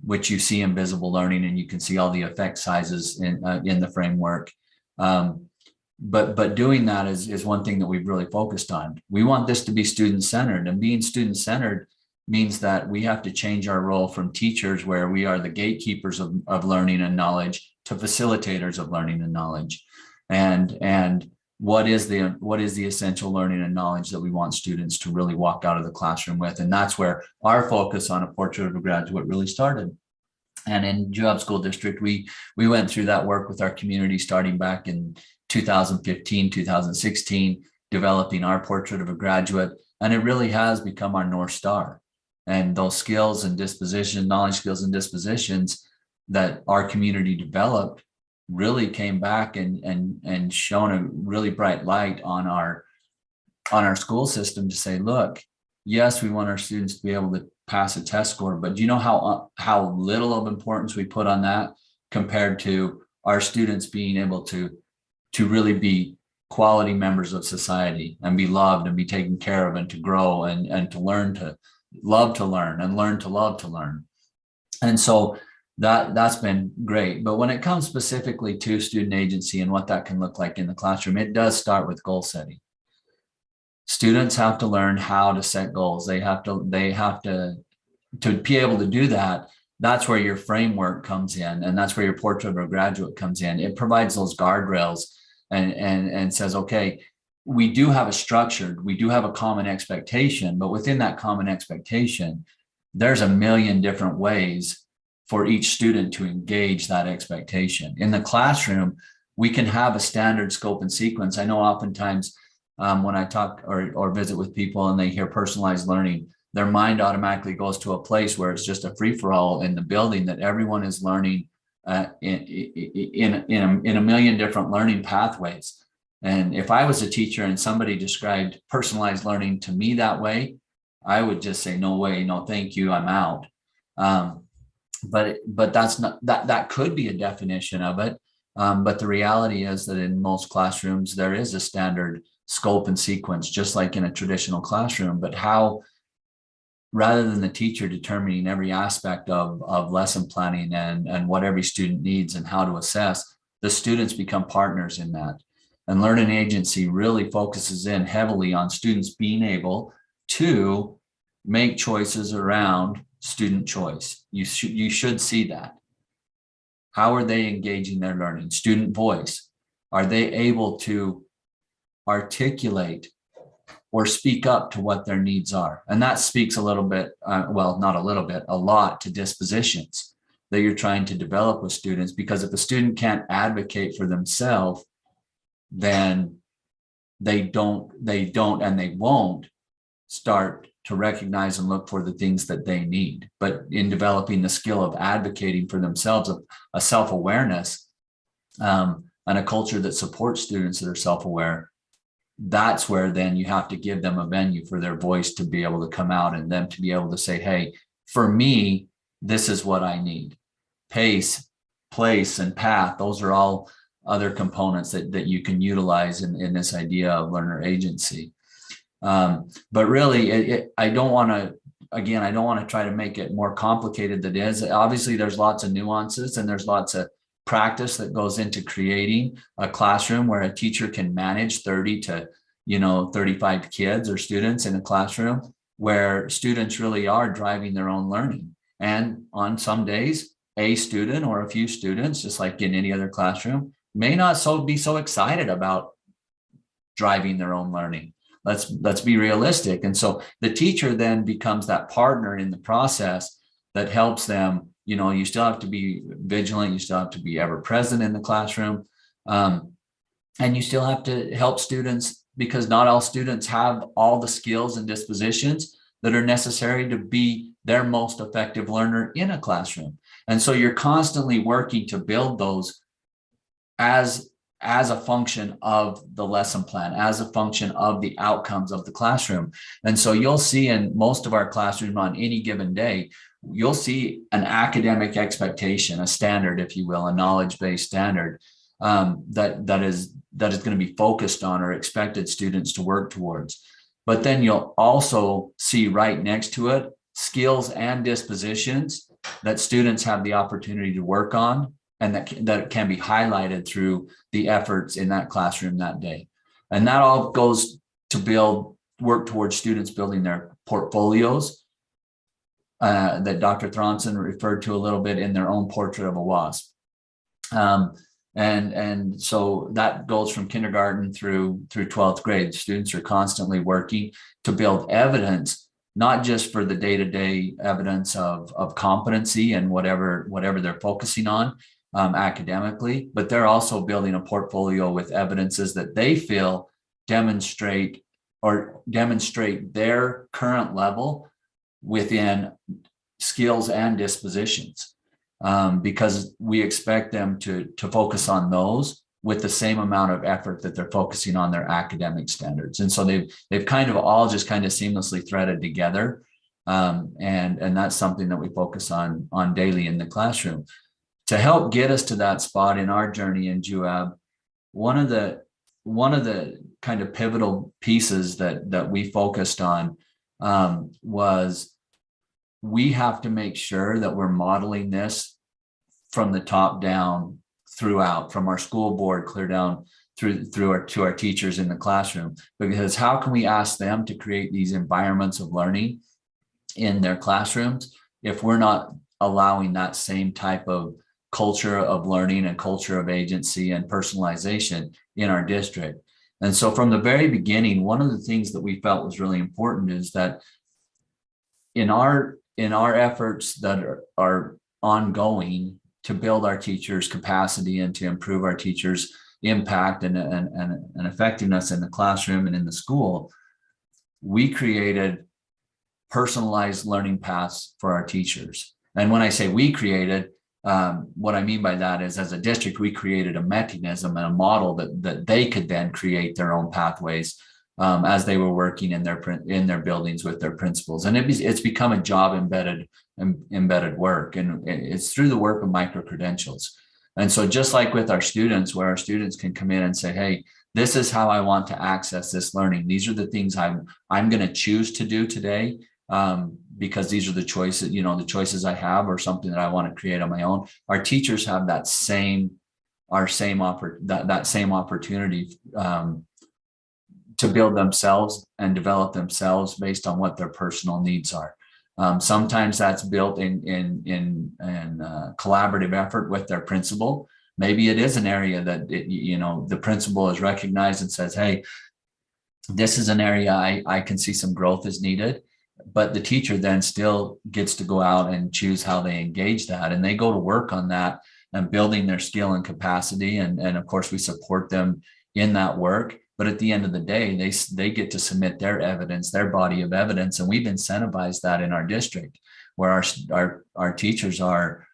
which you see in visible learning, and you can see all the effect sizes in the framework. But doing that is one thing that we've really focused on. We want this to be student-centered, and being student-centered means that we have to change our role from teachers, where we are the gatekeepers of learning and knowledge, to facilitators of learning and knowledge. And what is the essential learning and knowledge that we want students to really walk out of the classroom with? And that's where our focus on A Portrait of a Graduate really started. And in Joab School District, we went through that work with our community starting back in 2015, 2016, developing our Portrait of a Graduate. And it really has become our North Star. And those skills and disposition, knowledge, skills, and dispositions that our community developed really came back and shone a really bright light on our school system to say, look, yes, we want our students to be able to pass a test score, but do you know how little of importance we put on that compared to our students being able to really be quality members of society and be loved and be taken care of and to grow and to learn to love to learn and learn to love to learn. And so that's been great. But when it comes specifically to student agency and what that can look like in the classroom, it does start with goal setting. Students have to learn how to set goals. They have to be able to do that. That's where your framework comes in, and that's where your Portrait of a Graduate comes in. It provides those guardrails and says, okay, we do have a common expectation, but within that common expectation, there's a million different ways for each student to engage that expectation. In the classroom, we can have a standard scope and sequence. I know oftentimes when I talk or visit with people and they hear personalized learning, their mind automatically goes to a place where it's just a free-for-all in the building, that everyone is learning in a million different learning pathways. And if I was a teacher and somebody described personalized learning to me that way, I would just say, no way, no thank you, I'm out. But that's not, that could be a definition of it. But the reality is that in most classrooms, there is a standard scope and sequence, just like in a traditional classroom. But how, rather than the teacher determining every aspect of lesson planning and what every student needs and how to assess, the students become partners in that. And learning agency really focuses in heavily on students being able to make choices around student choice. You should see that. How are they engaging their learning? Student voice. Are they able to articulate or speak up to what their needs are? And that speaks a little bit, well, not a little bit, a lot to dispositions that you're trying to develop with students, because if a student can't advocate for themselves, then they don't and they won't start to recognize and look for the things that they need. But in developing the skill of advocating for themselves, a self-awareness, and a culture that supports students that are self-aware, that's where then you have to give them a venue for their voice to be able to come out, and them to be able to say, hey, for me, this is what I need. Pace, place, and path, those are all other components that you can utilize in this idea of learner agency. But really, I don't want to try to make it more complicated than it is. Obviously, there's lots of nuances and there's lots of practice that goes into creating a classroom where a teacher can manage 30 to 35 kids or students in a classroom, where students really are driving their own learning. And on some days, a student or a few students, just like in any other classroom, may not be so excited about driving their own learning. Let's be realistic. And so the teacher then becomes that partner in the process that helps them. You still have to be vigilant. You still have to be ever present in the classroom. And you still have to help students, because not all students have all the skills and dispositions that are necessary to be their most effective learner in a classroom. And so you're constantly working to build those as a function of the lesson plan, as a function of the outcomes of the classroom. And so you'll see in most of our classrooms on any given day, you'll see an academic expectation, a standard, if you will, a knowledge-based standard that is going to be focused on or expected students to work towards. But then you'll also see right next to it skills and dispositions that students have the opportunity to work on, and that can be highlighted through the efforts in that classroom that day. And that all goes to work towards students building their portfolios that Dr. Thronson referred to a little bit in their own portrait of a WASP. And so that goes from kindergarten through 12th grade. Students are constantly working to build evidence, not just for the day-to-day evidence of competency and whatever they're focusing on academically, but they're also building a portfolio with evidences that they feel demonstrate their current level within skills and dispositions. Because we expect them to focus on those with the same amount of effort that they're focusing on their academic standards. And so they've kind of all just kind of seamlessly threaded together. And that's something that we focus on daily in the classroom. To help get us to that spot in our journey in JUAB, one of the kind of pivotal pieces that we focused on was we have to make sure that we're modeling this from the top down throughout, from our school board clear down to our teachers in the classroom. Because how can we ask them to create these environments of learning in their classrooms if we're not allowing that same type of culture of learning and culture of agency and personalization in our district? And so from the very beginning, one of the things that we felt was really important is that in our efforts that are ongoing to build our teachers' capacity and to improve our teachers' impact and effectiveness in the classroom and in the school, we created personalized learning paths for our teachers. And when I say we created, what I mean by that is, as a district, we created a mechanism and a model that they could then create their own pathways as they were working in their buildings with their principals. And it's become a job embedded work, and it's through the work of micro-credentials. And so just like with our students, where our students can come in and say, hey, this is how I want to access this learning. These are the things I'm going to choose to do today because these are the choices I have, or something that I want to create on my own. Our teachers have that same opportunity to build themselves and develop themselves based on what their personal needs are. Sometimes that's built in collaborative effort with their principal. Maybe it is an area that the principal is recognized and says, hey, this is an area I can see some growth is needed. But the teacher then still gets to go out and choose how they engage that. And they go to work on that and building their skill and capacity. And of course, we support them in that work. But at the end of the day, they get to submit their evidence, their body of evidence. And we've incentivized that in our district, where our teachers are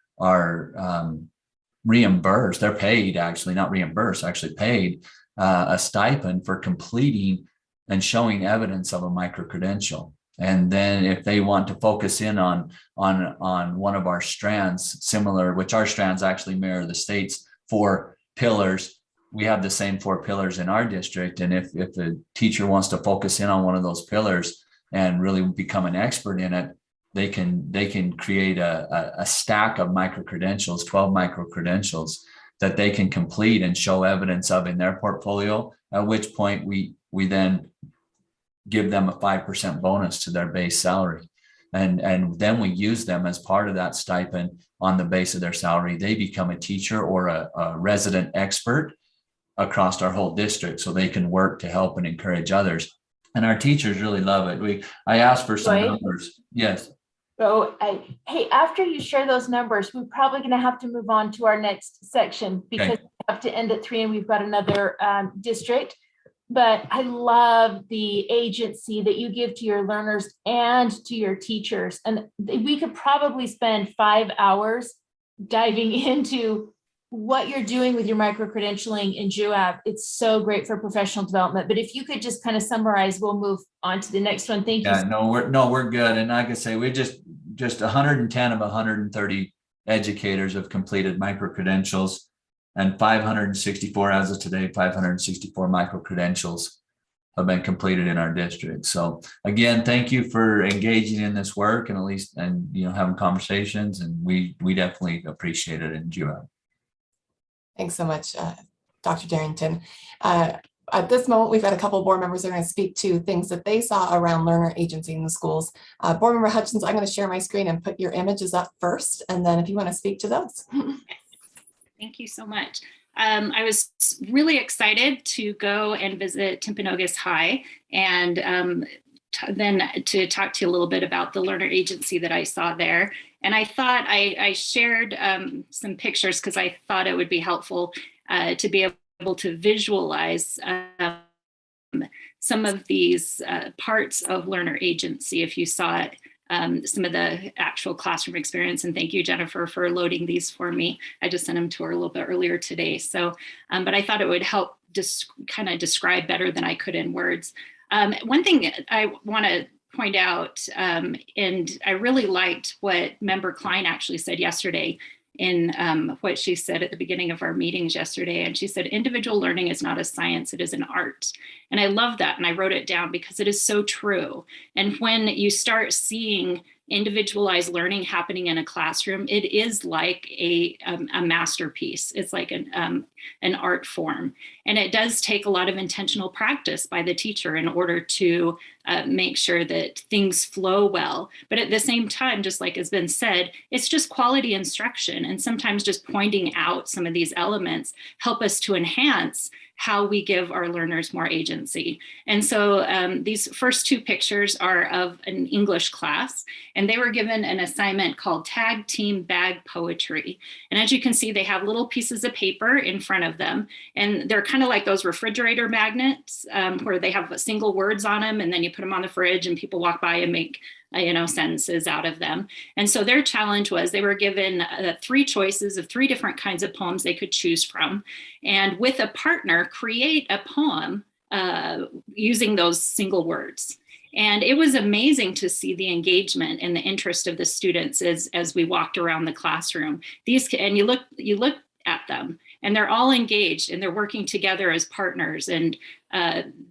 reimbursed. They're paid, actually, not reimbursed, actually paid a stipend for completing and showing evidence of a micro-credential. And then if they want to focus in on one of our strands, similar, which our strands actually mirror the state's 4 pillars, we have the same 4 pillars in our district. And if the teacher wants to focus in on one of those pillars and really become an expert in it, they can create a stack of micro-credentials, 12 micro-credentials that they can complete and show evidence of in their portfolio, at which point we then give them a 5% bonus to their base salary. And then we use them as part of that stipend on the base of their salary. They become a teacher or a resident expert across our whole district so they can work to help and encourage others. And our teachers really love it. I asked for some Right. numbers. Yes. So, hey, after you share those numbers, we're probably going to have to move on to our next section because we have to end at 3 and we've got another district. But I love the agency that you give to your learners and to your teachers. And we could probably spend 5 hours diving into what you're doing with your micro-credentialing in JUAB. It's so great for professional development. But if you could just kind of summarize, we'll move on to the next one. Thank you. Yeah, we're good. And like I say, we just 110 of 130 educators have completed micro-credentials, and 564 as of today, 564 micro-credentials have been completed in our district. So again, thank you for engaging in this work and having conversations, and we definitely appreciate it in JUAB. Thanks so much, Dr. Darrington. At this moment, we've got a couple of board members that are going to speak to things that they saw around learner agency in the schools. Board Member Hutchins, I'm going to share my screen and put your images up first, and then if you want to speak to those. Thank you so much. I was really excited to go and visit Timpanogos High and then to talk to you a little bit about the learner agency that I saw there. And I thought I shared some pictures because I thought it would be helpful to be able to visualize some of these parts of learner agency if you saw it. Some of the actual classroom experience. And thank you, Jennifer, for loading these for me. I just sent them to her a little bit earlier today. So, but I thought it would help kind of describe better than I could in words. One thing I want to point out, and I really liked what Member Klein actually said yesterday in what she said at the beginning of our meetings yesterday. And she said, individual learning is not a science, it is an art. And I love that. And I wrote it down because it is so true. And when you start seeing individualized learning happening in a classroom, it is like a masterpiece. It's like an art form. And it does take a lot of intentional practice by the teacher in order to make sure that things flow well. But at the same time, just like has been said, it's just quality instruction. And sometimes just pointing out some of these elements help us to enhance how we give our learners more agency. And so these first two pictures are of an English class, and they were given an assignment called Tag Team Bag Poetry. And as you can see, they have little pieces of paper in front of them, and they're kind of like those refrigerator magnets where they have single words on them, and then you put them on the fridge and people walk by and make sentences out of them. And so their challenge was they were given 3 choices of 3 different kinds of poems they could choose from. And with a partner, create a poem using those single words. And it was amazing to see the engagement and the interest of the students as we walked around the classroom. And you look at them, and they're all engaged and they're working together as partners. And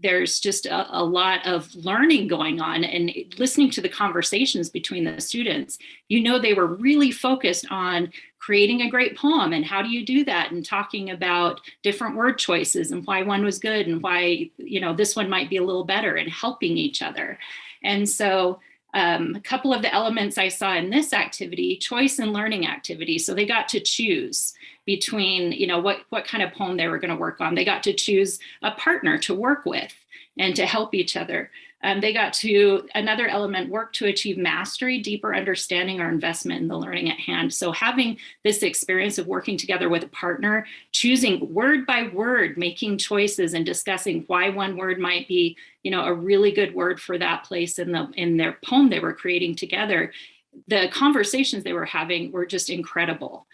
there's just a lot of learning going on, and listening to the conversations between the students, they were really focused on creating a great poem and how do you do that, and talking about different word choices and why one was good and why, this one might be a little better, and helping each other. And so a couple of the elements I saw in this activity, choice and learning activity. So they got to choose between, what kind of poem they were going to work on. They got to choose a partner to work with and to help each other. They got to, another element, work to achieve mastery, deeper understanding, or investment in the learning at hand. So having this experience of working together with a partner, choosing word by word, making choices and discussing why one word might be, a really good word for that place in their poem they were creating together. The conversations they were having were just incredible.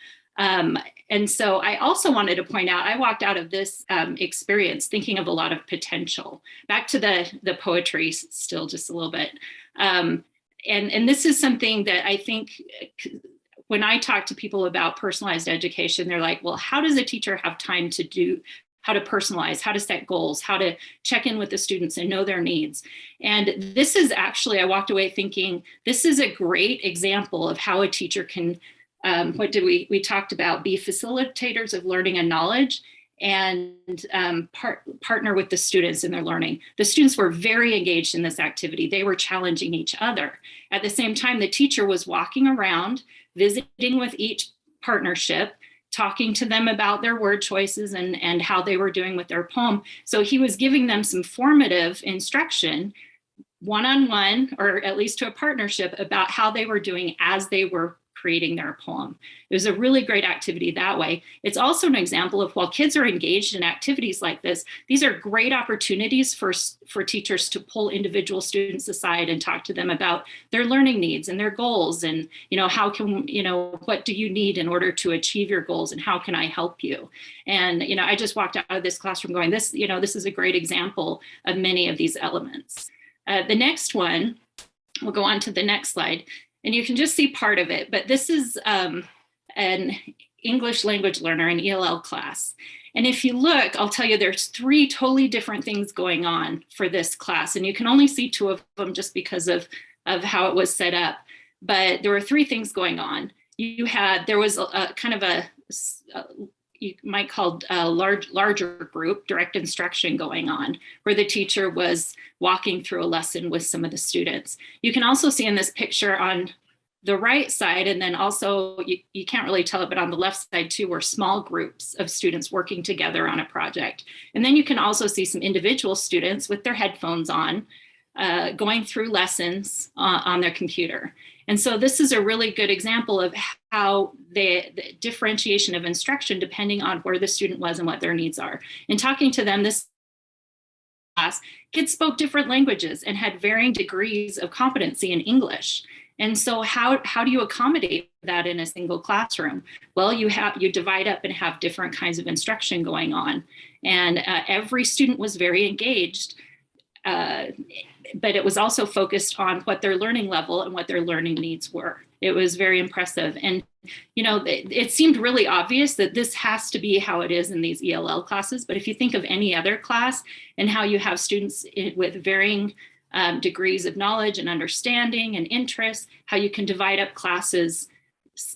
And so I also wanted to point out, I walked out of this experience thinking of a lot of potential. Back to the poetry still just a little bit. And this is something that I think when I talk to people about personalized education, they're like, well, how does a teacher have time to do, how to personalize, how to set goals, how to check in with the students and know their needs? And this is actually, I walked away thinking, this is a great example of how a teacher can what did we talked about, be facilitators of learning and knowledge, and partner with the students in their learning. The students were very engaged in this activity. They were challenging each other. At the same time, the teacher was walking around, visiting with each partnership, talking to them about their word choices and how they were doing with their poem. So he was giving them some formative instruction, one-on-one, or at least to a partnership, about how they were doing as they were creating their poem. It was a really great activity that way. It's also an example of, while kids are engaged in activities like this, these are great opportunities for teachers to pull individual students aside and talk to them about their learning needs and their goals, and, how can, what do you need in order to achieve your goals, and how can I help you? And, I just walked out of this classroom going, this is a great example of many of these elements. The next one, we'll go on to the next slide. And you can just see part of it, but this is an English language learner, an ELL class. And if you look, I'll tell you, there's 3 totally different things going on for this class. And you can only see 2 of them just because of how it was set up. But there were 3 things going on. There was a kind of a you might call a larger group direct instruction going on, where the teacher was walking through a lesson with some of the students. You can also see in this picture on the right side, and then also you can't really tell it, but on the left side too, were small groups of students working together on a project. And then you can also see some individual students with their headphones on, going through lessons on their computer. And so this is a really good example of how the differentiation of instruction, depending on where the student was and what their needs are. In talking to them, this class, kids spoke different languages and had varying degrees of competency in English. And so how do you accommodate that in a single classroom? Well, you divide up and have different kinds of instruction going on. And every student was very engaged, but it was also focused on what their learning level and what their learning needs were. It was very impressive. And, it seemed really obvious that this has to be how it is in these ELL classes. But if you think of any other class and how you have students with varying degrees of knowledge and understanding and interest, how you can divide up classes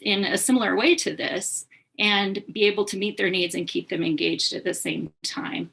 in a similar way to this and be able to meet their needs and keep them engaged at the same time.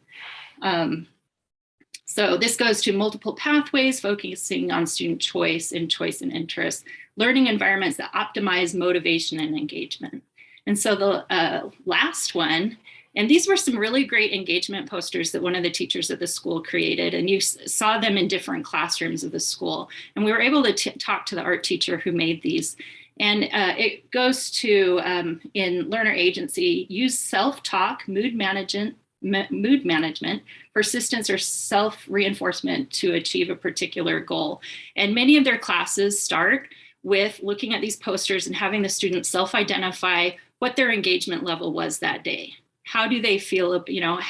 So this goes to multiple pathways, focusing on student choice and interest, learning environments that optimize motivation and engagement. And so the last one, and these were some really great engagement posters that one of the teachers at the school created, and you saw them in different classrooms of the school. And we were able to talk to the art teacher who made these. And it goes to, in learner agency, use self-talk, mood management, persistence, or self-reinforcement to achieve a particular goal. And many of their classes start with looking at these posters and having the students self-identify what their engagement level was that day. How do they feel,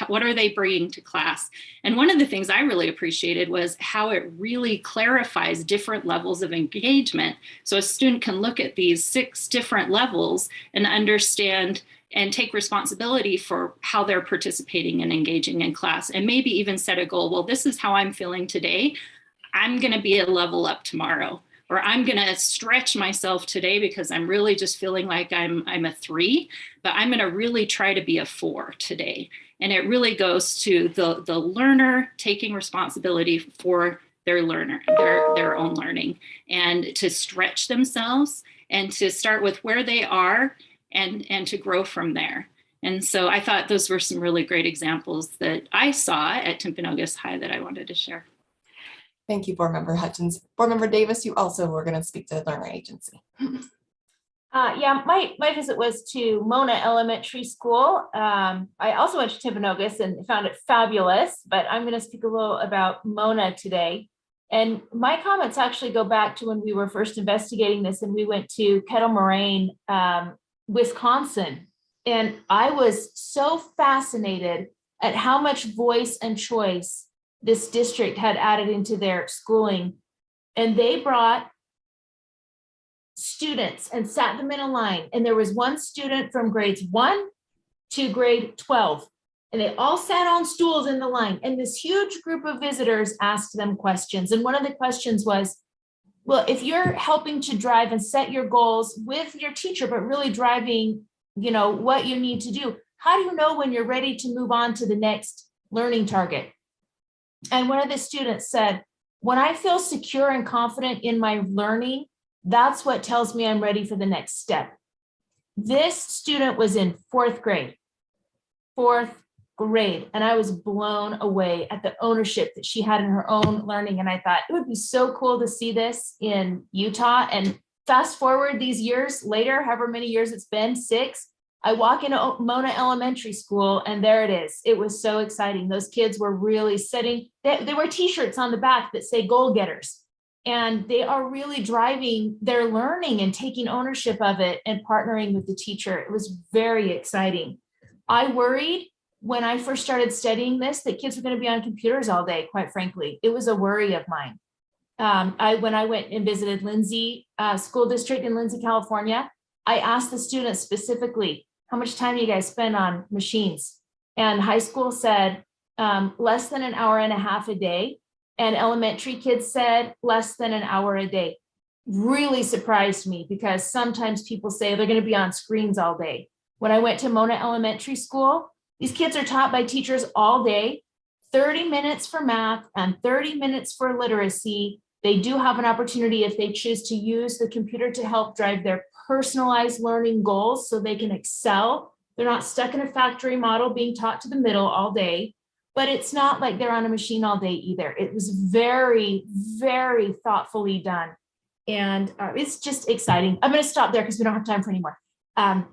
what are they bringing to class? And one of the things I really appreciated was how it really clarifies different levels of engagement. So a student can look at these 6 different levels and understand and take responsibility for how they're participating and engaging in class, and maybe even set a goal. Well, this is how I'm feeling today. I'm going to be a level up tomorrow, or I'm going to stretch myself today because I'm really just feeling like I'm a 3, but I'm going to really try to be a 4 today. And it really goes to the learner taking responsibility for their own learning, and to stretch themselves and to start with where they are and to grow from there. And so I thought those were some really great examples that I saw at Timpanogos High that I wanted to share. Thank you, Board Member Hutchins. Board Member Davis, you also were going to speak to the learner agency. Yeah, my visit was to Mona Elementary School. I also went to Timpanogos and found it fabulous, but I'm going to speak a little about Mona today. And my comments actually go back to when we were first investigating this, and we went to Kettle Moraine, Wisconsin. And I was so fascinated at how much voice and choice this district had added into their schooling. And they brought students and sat them in a line. And there was one student from grades 1 to grade 12. And they all sat on stools in the line. And this huge group of visitors asked them questions. And one of the questions was, well, if you're helping to drive and set your goals with your teacher, but really driving, what you need to do, how do you know when you're ready to move on to the next learning target? And one of the students said, when I feel secure and confident in my learning, that's what tells me I'm ready for the next step. This student was in fourth grade. And I was blown away at the ownership that she had in her own learning. And I thought it would be so cool to see this in Utah. And fast forward these years later, however many years it's been, 6, I walk into Mona Elementary School and there it is. It was so exciting. Those kids were really setting, they wear t-shirts on the back that say goal getters. And they are really driving their learning and taking ownership of it and partnering with the teacher. It was very exciting. I worried when I first started studying this that kids were going to be on computers all day, quite frankly. It was a worry of mine. When I went and visited Lindsay School District in Lindsay, California, I asked the students specifically, how much time do you guys spend on machines? And high school said less than an hour and a half a day. And elementary kids said less than an hour a day. Really surprised me because sometimes people say they're going to be on screens all day. When I went to Mona Elementary School, these kids are taught by teachers all day, 30 minutes for math and 30 minutes for literacy. They do have an opportunity if they choose to use the computer to help drive their personalized learning goals so they can excel. They're not stuck in a factory model being taught to the middle all day, but it's not like they're on a machine all day either. It was very, very thoughtfully done. And it's just exciting. I'm going to stop there because we don't have time for any more.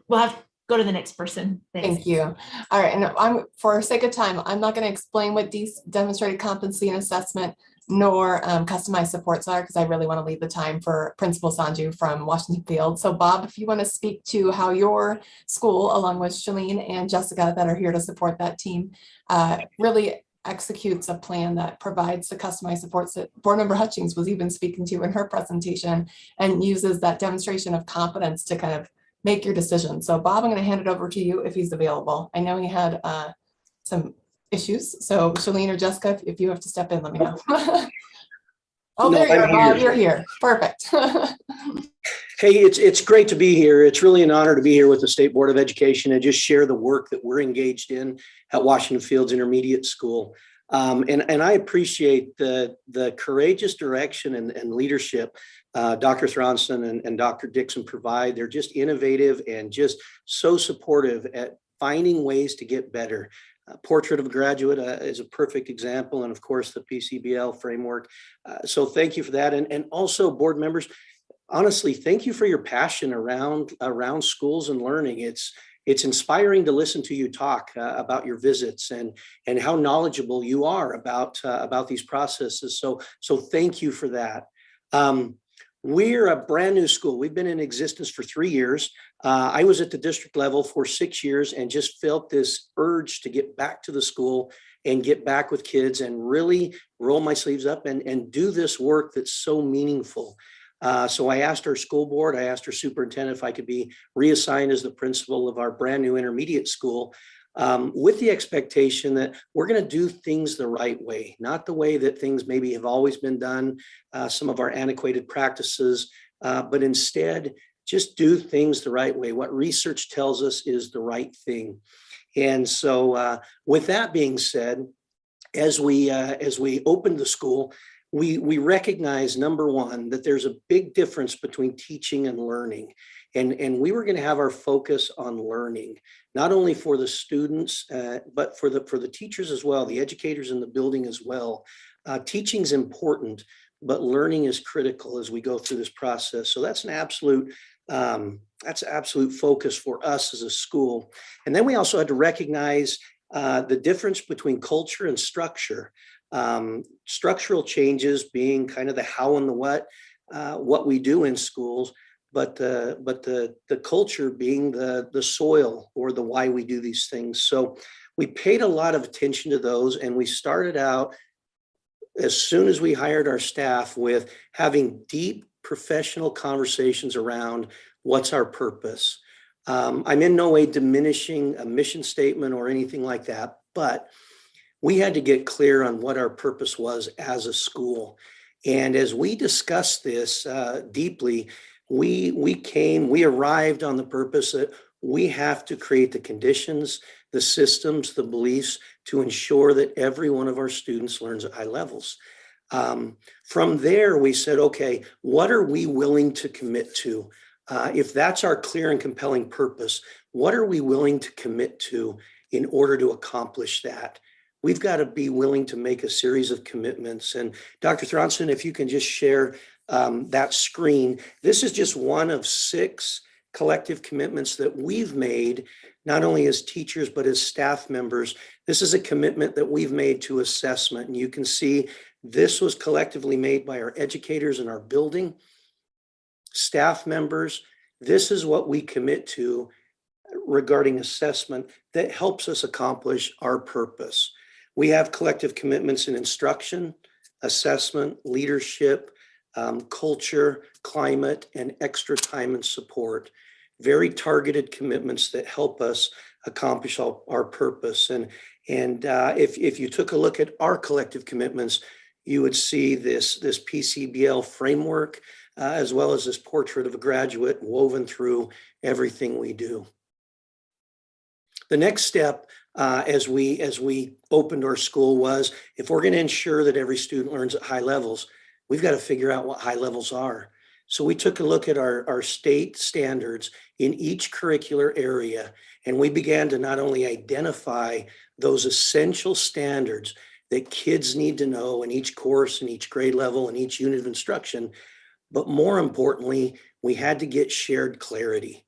We'll have to go to the next person. Thanks. Thank you. All right, and for sake of time, I'm not going to explain what these demonstrated competency and assessment nor customized supports are, because I really want to leave the time for Principal Sanju from Washington Field. So Bob, if you want to speak to how your school, along with Shalene and Jessica that are here to support that team, really executes a plan that provides the customized supports that Board Member Hutchings was even speaking to in her presentation, and uses that demonstration of competence to kind of make your decision. So Bob, I'm going to hand it over to you if he's available. I know he had some issues. So Shalene or Jessica, if you have to step in, let me know. Oh, No, there you are, I'm Bob. here. You're here. Perfect. Hey, it's great to be here. It's really an honor to be here with the State Board of Education and just share the work that we're engaged in at Washington Fields Intermediate School. And I appreciate the courageous direction and leadership Dr. Thronson and Dr. Dixon provide. They're just innovative and just so supportive at finding ways to get better. Portrait of a Graduate is a perfect example, and of course the PCBL framework. So thank you for that. And also board members, honestly, thank you for your passion around schools and learning. It's inspiring to listen to you talk about your visits and how knowledgeable you are about these processes. So thank you for that. We're a brand new school. We've been in existence for 3 years. I was at the district level for 6 years and just felt this urge to get back to the school and get back with kids and really roll my sleeves up and do this work that's so meaningful. So I asked our school board, I asked our superintendent if I could be reassigned as the principal of our brand new intermediate school, with the expectation that we're going to do things the right way, not the way that things maybe have always been done, some of our antiquated practices, but instead just do things the right way. What research tells us is the right thing. And so with that being said, as we opened the school, we recognize, number one, that there's a big difference between teaching and learning. And we were going to have our focus on learning, not only for the students, but for the teachers as well, the educators in the building as well. Teaching is important, but learning is critical as we go through this process. So that's an absolute focus for us as a school. And then we also had to recognize the difference between culture and structure. Structural changes being kind of the how and the what we do in schools, but the culture being the soil or the why we do these things. So we paid a lot of attention to those, and we started out as soon as we hired our staff with having deep professional conversations around what's our purpose. I'm in no way diminishing a mission statement or anything like that, but we had to get clear on what our purpose was as a school. And as we discussed this deeply, we arrived on the purpose that we have to create the conditions, the systems, the beliefs to ensure that every one of our students learns at high levels. From there, we said, okay, what are we willing to commit to? If that's our clear and compelling purpose, what are we willing to commit to in order to accomplish that? We've got to be willing to make a series of commitments. And Dr. Thronson, if you can just share that screen, this is just one of 6 collective commitments that we've made, not only as teachers, but as staff members. This is a commitment that we've made to assessment. And you can see this was collectively made by our educators in our building, staff members. This is what we commit to regarding assessment that helps us accomplish our purpose. We have collective commitments in instruction, assessment, leadership, culture, climate, and extra time and support. Very targeted commitments that help us accomplish our purpose. And if you took a look at our collective commitments, you would see this PCBL framework, as well as this portrait of a graduate woven through everything we do. The next step as we opened our school was, if we're going to ensure that every student learns at high levels, we've got to figure out what high levels are. So we took a look at our state standards in each curricular area, and we began to not only identify those essential standards that kids need to know in each course, in each grade level, in each unit of instruction, but more importantly, we had to get shared clarity.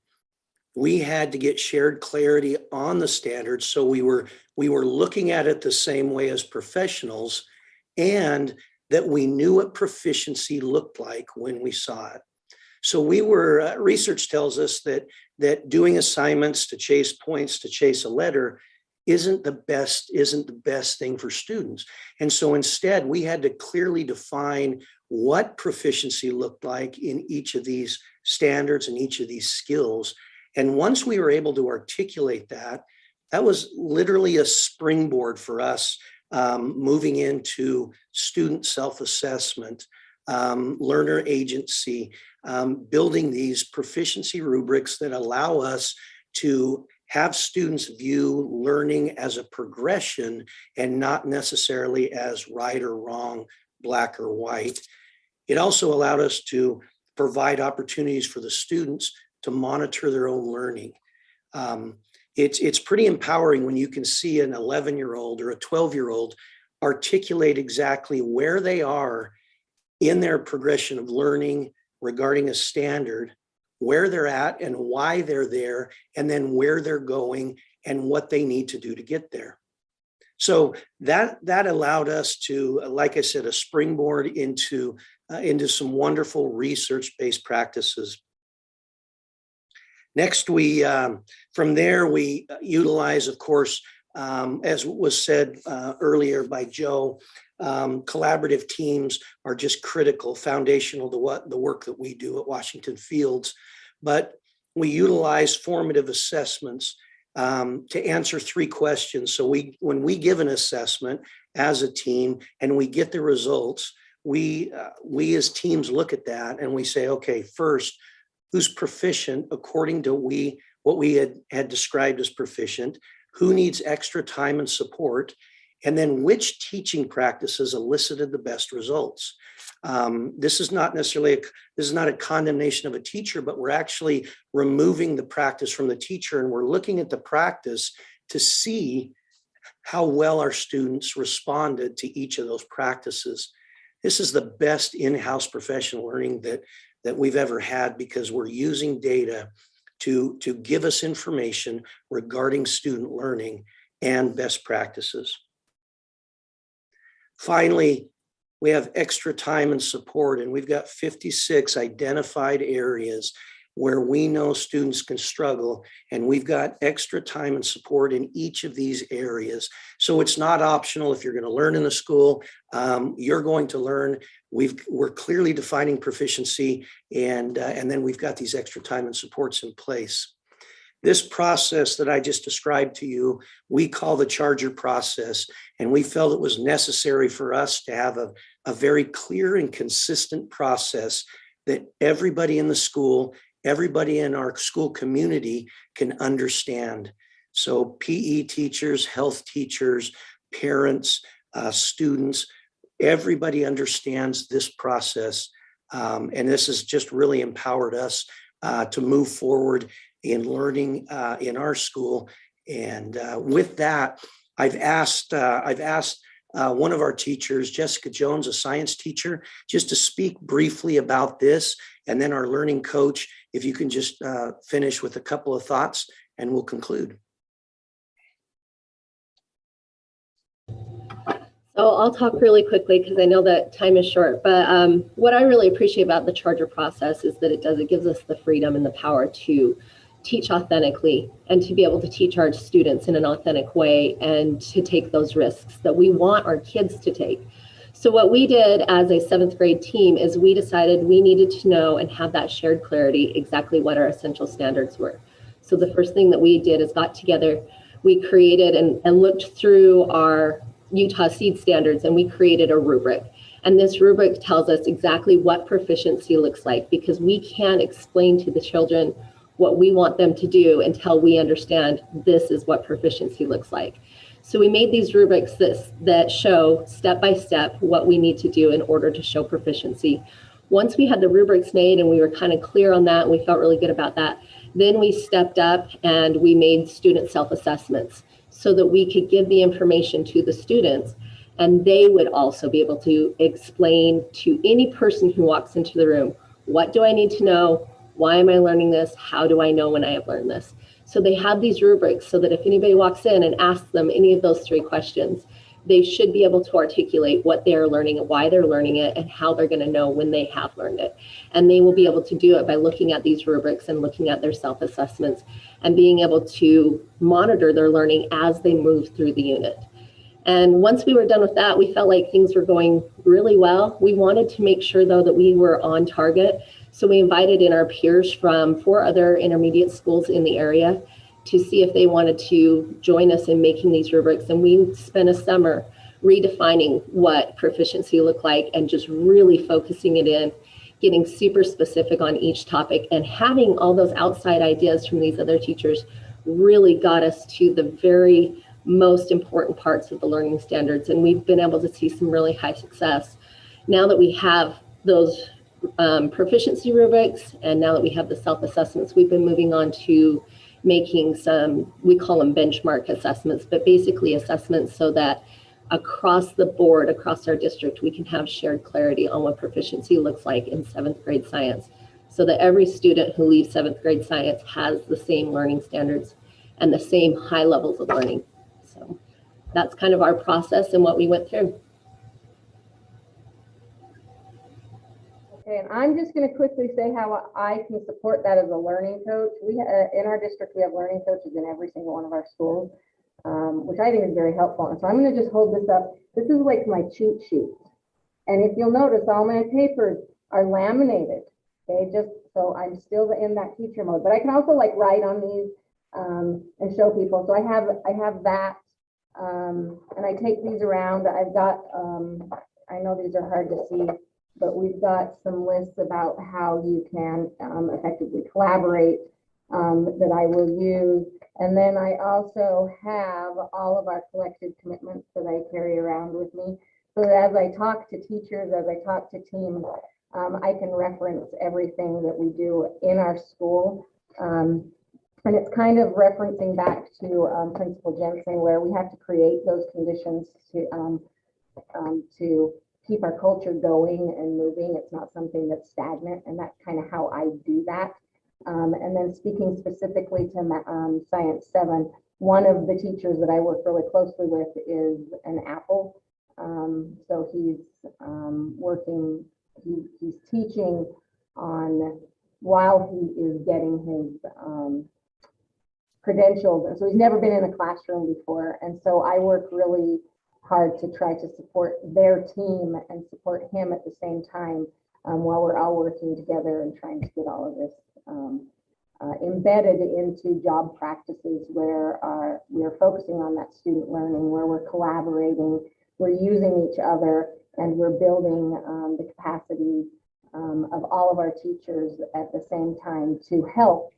We had to get shared clarity on the standards, so we were looking at it the same way as professionals, and that we knew what proficiency looked like when we saw it. So research tells us that doing assignments to chase points, to chase a letter, isn't the best thing for students. And so instead, we had to clearly define what proficiency looked like in each of these standards and each of these skills. And once we were able to articulate that, that was literally a springboard for us moving into student self-assessment, learner agency, building these proficiency rubrics that allow us to have students view learning as a progression and not necessarily as right or wrong, black or white. It also allowed us to provide opportunities for the students to monitor their own learning. It's pretty empowering when you can see an 11-year-old or a 12-year-old articulate exactly where they are in their progression of learning regarding a standard, where they're at and why they're there, and then where they're going and what they need to do to get there. So that allowed us to, like I said, a springboard into some wonderful research-based practices. Next, from there, we utilize, of course, as was said earlier by Joe, collaborative teams are just critical, foundational to the work that we do at Washington Fields. But we utilize formative assessments to answer 3 questions. So when we give an assessment as a team and we get the results, we as teams look at that and we say, okay, first, who's proficient according to what we had described as proficient, who needs extra time and support, and then which teaching practices elicited the best results. This is not a condemnation of a teacher, but we're actually removing the practice from the teacher, and we're looking at the practice to see how well our students responded to each of those practices. This is the best in-house professional learning that we've ever had, because we're using data to give us information regarding student learning and best practices. Finally, we have extra time and support, and we've got 56 identified areas where we know students can struggle, and we've got extra time and support in each of these areas. So it's not optional. If you're going to learn in the school, you're going to learn. We're clearly defining proficiency, and then we've got these extra time and supports in place. This process that I just described to you, we call the Charger process, and we felt it was necessary for us to have a very clear and consistent process that everybody in the school, everybody in our school community can understand. So PE teachers, health teachers, parents, students, everybody understands this process. And this has just really empowered us to move forward in learning in our school. And with that, I've asked one of our teachers, Jessica Jones, a science teacher, just to speak briefly about this. And then our learning coach, if you can just finish with a couple of thoughts and we'll conclude. So I'll talk really quickly because I know that time is short, but what I really appreciate about the charter process is that it gives us the freedom and the power to teach authentically and to be able to teach our students in an authentic way and to take those risks that we want our kids to take. So what we did as a 7th grade team is we decided we needed to know and have that shared clarity exactly what our essential standards were. So the first thing that we did is got together, we created and looked through our Utah Seed Standards, and we created a rubric. And this rubric tells us exactly what proficiency looks like, because we can't explain to the children what we want them to do until we understand this is what proficiency looks like. So we made these rubrics that show step by step what we need to do in order to show proficiency. Once we had the rubrics made and we were kind of clear on that, and we felt really good about that, then we stepped up and we made student self-assessments so that we could give the information to the students, and they would also be able to explain to any person who walks into the room, what do I need to know? Why am I learning this? How do I know when I have learned this? So they have these rubrics so that if anybody walks in and asks them any of those 3 questions, they should be able to articulate what they are learning and why they're learning it and how they're going to know when they have learned it. And they will be able to do it by looking at these rubrics and looking at their self-assessments and being able to monitor their learning as they move through the unit. And once we were done with that, we felt like things were going really well. We wanted to make sure, though, that we were on target. So we invited in our peers from 4 other intermediate schools in the area to see if they wanted to join us in making these rubrics. And we spent a summer redefining what proficiency looked like and just really focusing it in, getting super specific on each topic, and having all those outside ideas from these other teachers really got us to the very most important parts of the learning standards. And we've been able to see some really high success. Now that we have those proficiency rubrics, and now that we have the self-assessments, we've been moving on to making some, we call them benchmark assessments, but basically assessments so that across the board, across our district, we can have shared clarity on what proficiency looks like in 7th grade science, so that every student who leaves 7th grade science has the same learning standards and the same high levels of learning. So that's kind of our process and what we went through. Okay, and I'm just going to quickly say how I can support that as a learning coach. We in our district, we have learning coaches in every single one of our schools, which I think is very helpful. And so I'm going to just hold this up. This is like my cheat sheet. And if you'll notice, all my papers are laminated. Okay, just so I'm still in that teacher mode. But I can also like write on these and show people. So I have that, and I take these around. I've got, I know these are hard to see, but we've got some lists about how you can effectively collaborate that I will use. And then I also have all of our collective commitments that I carry around with me. So that as I talk to teachers, as I talk to teams, I can reference everything that we do in our school. And it's kind of referencing back to Principal Jensen, where we have to create those conditions to keep our culture going and moving. It's not something that's stagnant, and that's kind of how I do that. And then speaking specifically to Science 7, one of the teachers that I work really closely with is an Apple. So he's working, he's teaching on while he is getting his credentials. So he's never been in a classroom before. And so I work really hard to try to support their team and support him at the same time while we're all working together and trying to get all of this embedded into job practices where we're focusing on that student learning, where we're collaborating, we're using each other, and we're building the capacity of all of our teachers at the same time to help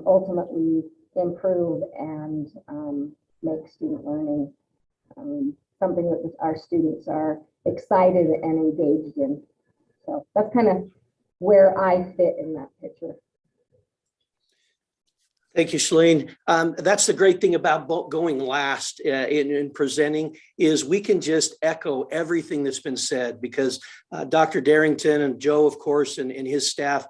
ultimately improve and make student learning something that our students are excited and engaged in. So that's kind of where I fit in that picture. Thank you, Shalene. That's the great thing about going last in presenting is we can just echo everything that's been said because Dr. Darrington and Joe, of course, and his staff,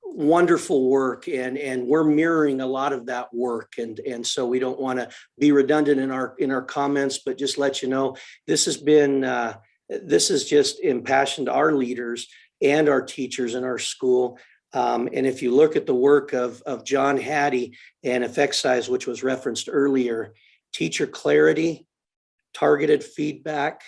wonderful work, and we're mirroring a lot of that work, and so we don't want to be redundant in our comments, but just let you know this has just impassioned our leaders and our teachers in our school. And if you look at the work of John Hattie and effect size, which was referenced earlier, teacher clarity, targeted feedback,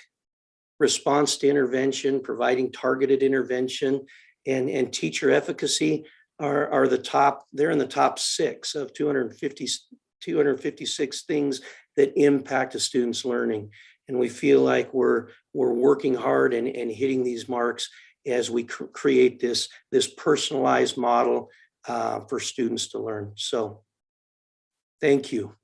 response to intervention, providing targeted intervention, and teacher efficacy are the top, they're in the top 6 of 256 things that impact a student's learning. And we feel like we're working hard and hitting these marks as we create this personalized model for students to learn. So thank you.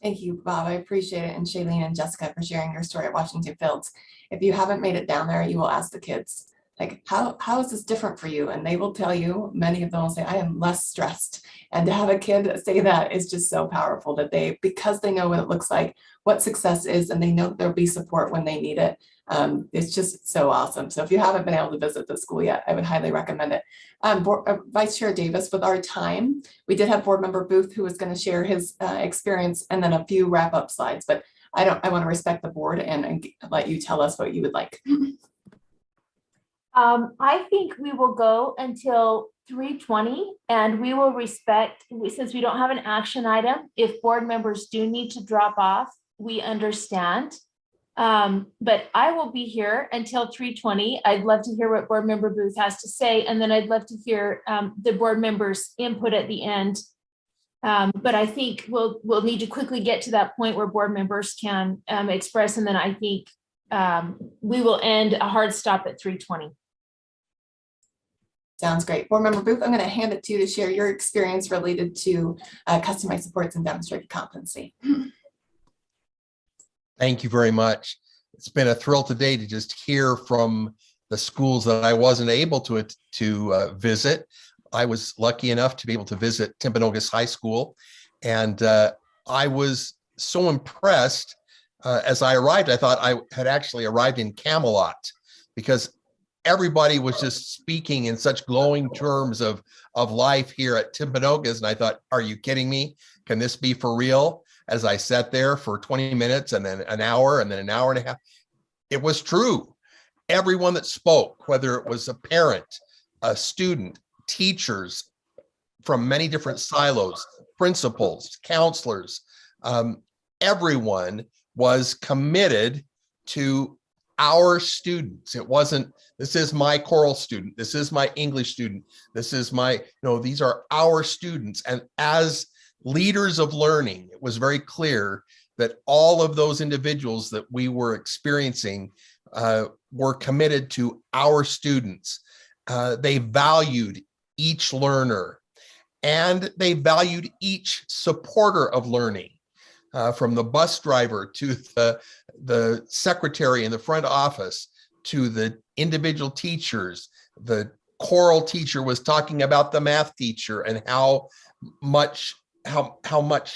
Thank you, Bob. I appreciate it. And Shailene and Jessica for sharing your story at Washington Fields. If you haven't made it down there, you will ask the kids, like, how is this different for you? And they will tell you, many of them will say, I am less stressed. And to have a kid say that is just so powerful that because they know what it looks like, what success is, and they know that there'll be support when they need it. It's just so awesome. So if you haven't been able to visit the school yet, I would highly recommend it. Vice Chair Davis, with our time, we did have Board Member Booth who was going to share his experience and then a few wrap-up slides, but I want to respect the board and let you tell us what you would like. I think we will go until 3:20 and we will respect, since we don't have an action item, if board members do need to drop off, we understand. But I will be here until 3:20. I'd love to hear what Board Member Booth has to say, and then I'd love to hear the board members' input at the end. But I think we'll need to quickly get to that point where board members can express, and then I think we will end a hard stop at 3:20. Sounds great. Board Member Booth, I'm going to hand it to you to share your experience related to customized supports and demonstrated competency. Thank you very much. It's been a thrill today to just hear from the schools that I wasn't able to visit. I was lucky enough to be able to visit Timpanogos High School, and I was so impressed as I arrived. I thought I had actually arrived in Camelot because everybody was just speaking in such glowing terms of life here at Timpanogos, and I thought, are you kidding me? Can this be for real? As I sat there for 20 minutes and then an hour and then an hour and a half, it was true. Everyone that spoke, whether it was a parent, a student, teachers from many different silos, principals, counselors, everyone was committed to our students. It wasn't, this is my choral student, this is my English student, this is my, no, these are our students. And as leaders of learning, it was very clear that all of those individuals that we were experiencing were committed to our students. They valued each learner and they valued each supporter of learning, from the bus driver to the secretary in the front office to the individual teachers. The choral teacher was talking about the math teacher and how much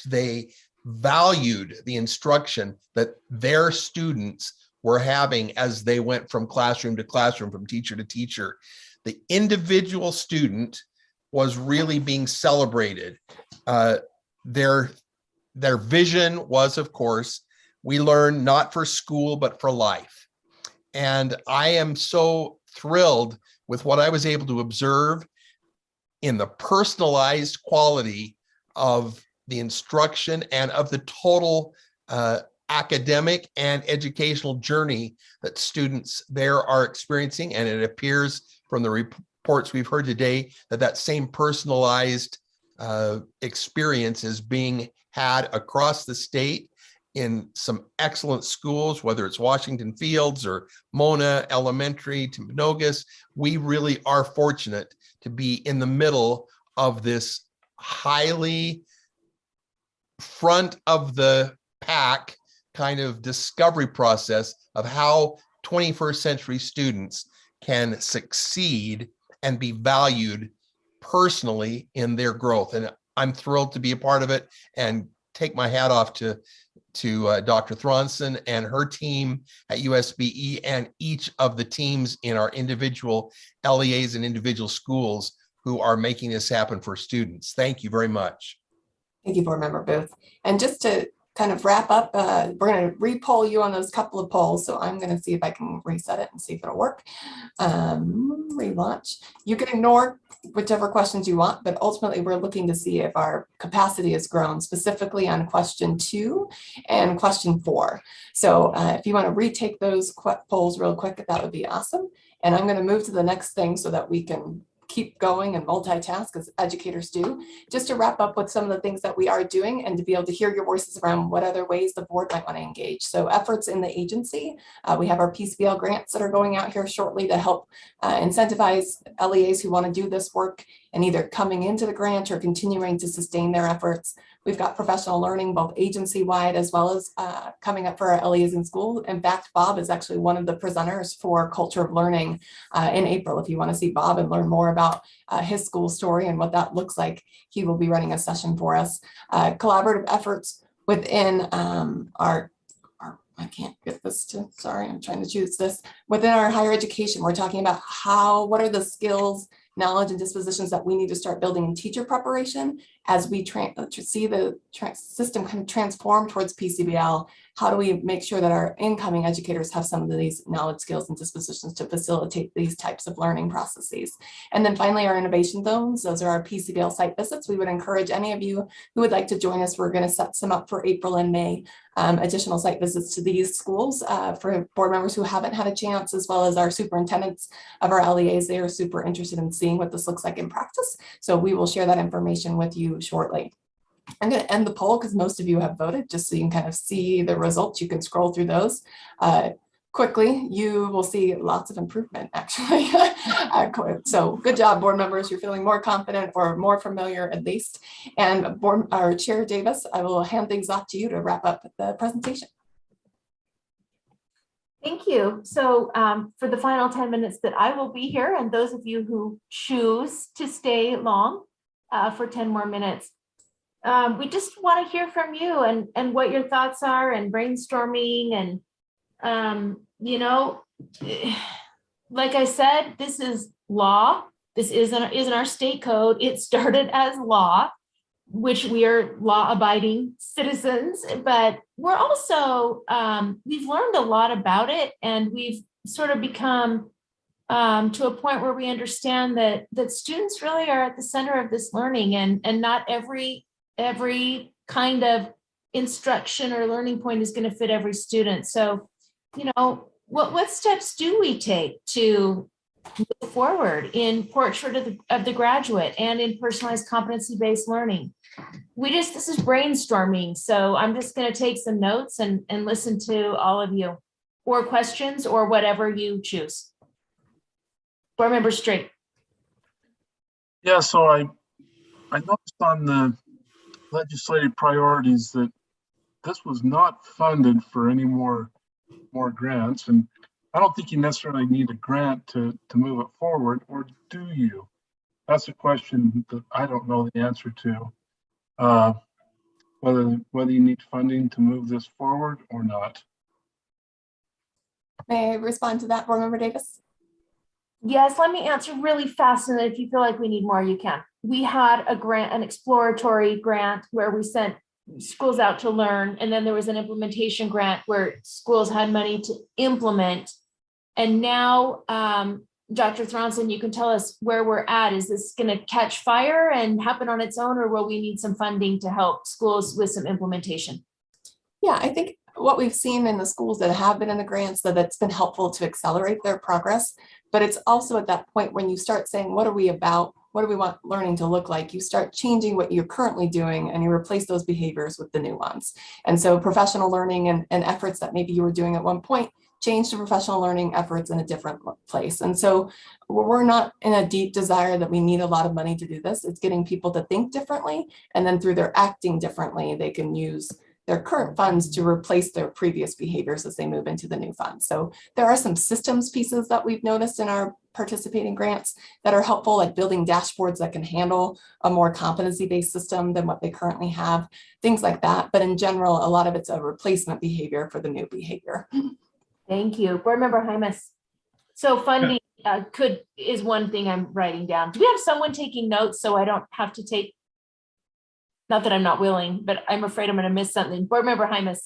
they valued the instruction that their students were having as they went from classroom to classroom, from teacher to teacher. The individual student was really being celebrated. Their vision was, of course, we learn not for school, but for life. And I am so thrilled with what I was able to observe in the personalized quality of the instruction and of the total academic and educational journey that students there are experiencing. And it appears from the reports we've heard today that same personalized experience is being had across the state in some excellent schools, whether it's Washington Fields or Mona Elementary, Timpanogos. We really are fortunate to be in the middle of this highly front of the pack kind of discovery process of how 21st century students can succeed and be valued personally in their growth. And I'm thrilled to be a part of it and take my hat off to Dr. Thronson and her team at USBE and each of the teams in our individual LEAs and individual schools who are making this happen for students. Thank you very much. Thank you, Board Member Booth. And just to kind of wrap up, we're going to re-poll you on those couple of polls. So I'm going to see if I can reset it and see if it'll work. Relaunch. You can ignore whichever questions you want, but ultimately we're looking to see if our capacity has grown, specifically on question 2 and question 4. So if you want to retake those polls real quick, that would be awesome. And I'm going to move to the next thing so that we can keep going and multitask as educators do, just to wrap up with some of the things that we are doing and to be able to hear your voices around what other ways the board might want to engage. So efforts in the agency, we have our PCBL grants that are going out here shortly to help incentivize LEAs who want to do this work and either coming into the grant or continuing to sustain their efforts. We've got professional learning, both agency-wide as well as coming up for our LEAs in school. In fact, Bob is actually one of the presenters for Culture of Learning in April. If you want to see Bob and learn more about his school story and what that looks like, he will be running a session for us. Collaborative efforts within our I can't get this to, sorry, I'm trying to choose this. Within our higher education, we're talking about what are the skills, knowledge, and dispositions that we need to start building in teacher preparation as we see the system kind of transform towards PCBL. How do we make sure that our incoming educators have some of these knowledge, skills, and dispositions to facilitate these types of learning processes? And then finally, our innovation zones. Those are our PCBL site visits. We would encourage any of you who would like to join us. We're going to set some up for April and May. Additional site visits to these schools for board members who haven't had a chance, as well as our superintendents of our LEAs. They are super interested in seeing what this looks like in practice. So we will share that information with you shortly. I'm going to end the poll because most of you have voted, just so you can kind of see the results. You can scroll through those quickly. You will see lots of improvement, actually. So good job, board members. You're feeling more confident or more familiar, at least. And our Chair Davis, I will hand things off to you to wrap up the presentation. Thank you. So for the final 10 minutes that I will be here, and those of you who choose to stay long for 10 more minutes, we just want to hear from you and what your thoughts are, and brainstorming. And, you know, like I said, this is law. This isn't our state code. It started as law, which we are law-abiding citizens, but we're also, we've learned a lot about it, and we've sort of become to a point where we understand that students really are at the center of this learning, and not every kind of instruction or learning point is going to fit every student. So, you know, what steps do we take to move forward in portrait of the graduate and in personalized competency-based learning? This is brainstorming. So I'm just going to take some notes and listen to all of you, or questions, or whatever you choose. Board Member Straight. Yeah, so I noticed on the legislative priorities that this was not funded for any more grants, and I don't think you necessarily need a grant to move it forward, or do you? That's a question that I don't know the answer to, whether you need funding to move this forward or not. May I respond to that, Board Member Davis? Yes, let me answer really fast, and if you feel like we need more, you can. We had a grant, an exploratory grant, where we sent schools out to learn, and then there was an implementation grant where schools had money to implement. And now, Dr. Thronson, you can tell us where we're at. Is this going to catch fire and happen on its own, or will we need some funding to help schools with some implementation? Yeah, I think what we've seen in the schools that have been in the grants, that's been helpful to accelerate their progress. But it's also at that point when you start saying, what are we about? What do we want learning to look like? You start changing what you're currently doing, and you replace those behaviors with the new ones. And so professional learning and efforts that maybe you were doing at one point change to professional learning efforts in a different place. And so we're not in a deep desire that we need a lot of money to do this. It's getting people to think differently, and then through their acting differently, they can use their current funds to replace their previous behaviors as they move into the new fund. So there are some systems pieces that we've noticed in our participating grants that are helpful, like building dashboards that can handle a more competency-based system than what they currently have, things like that. But in general, a lot of it's a replacement behavior for the new behavior. Thank you. Board Member Hymas. So funding is one thing I'm writing down. Do we have someone taking notes so I don't have to take? Not that I'm not willing, but I'm afraid I'm going to miss something. Board Member Hymas.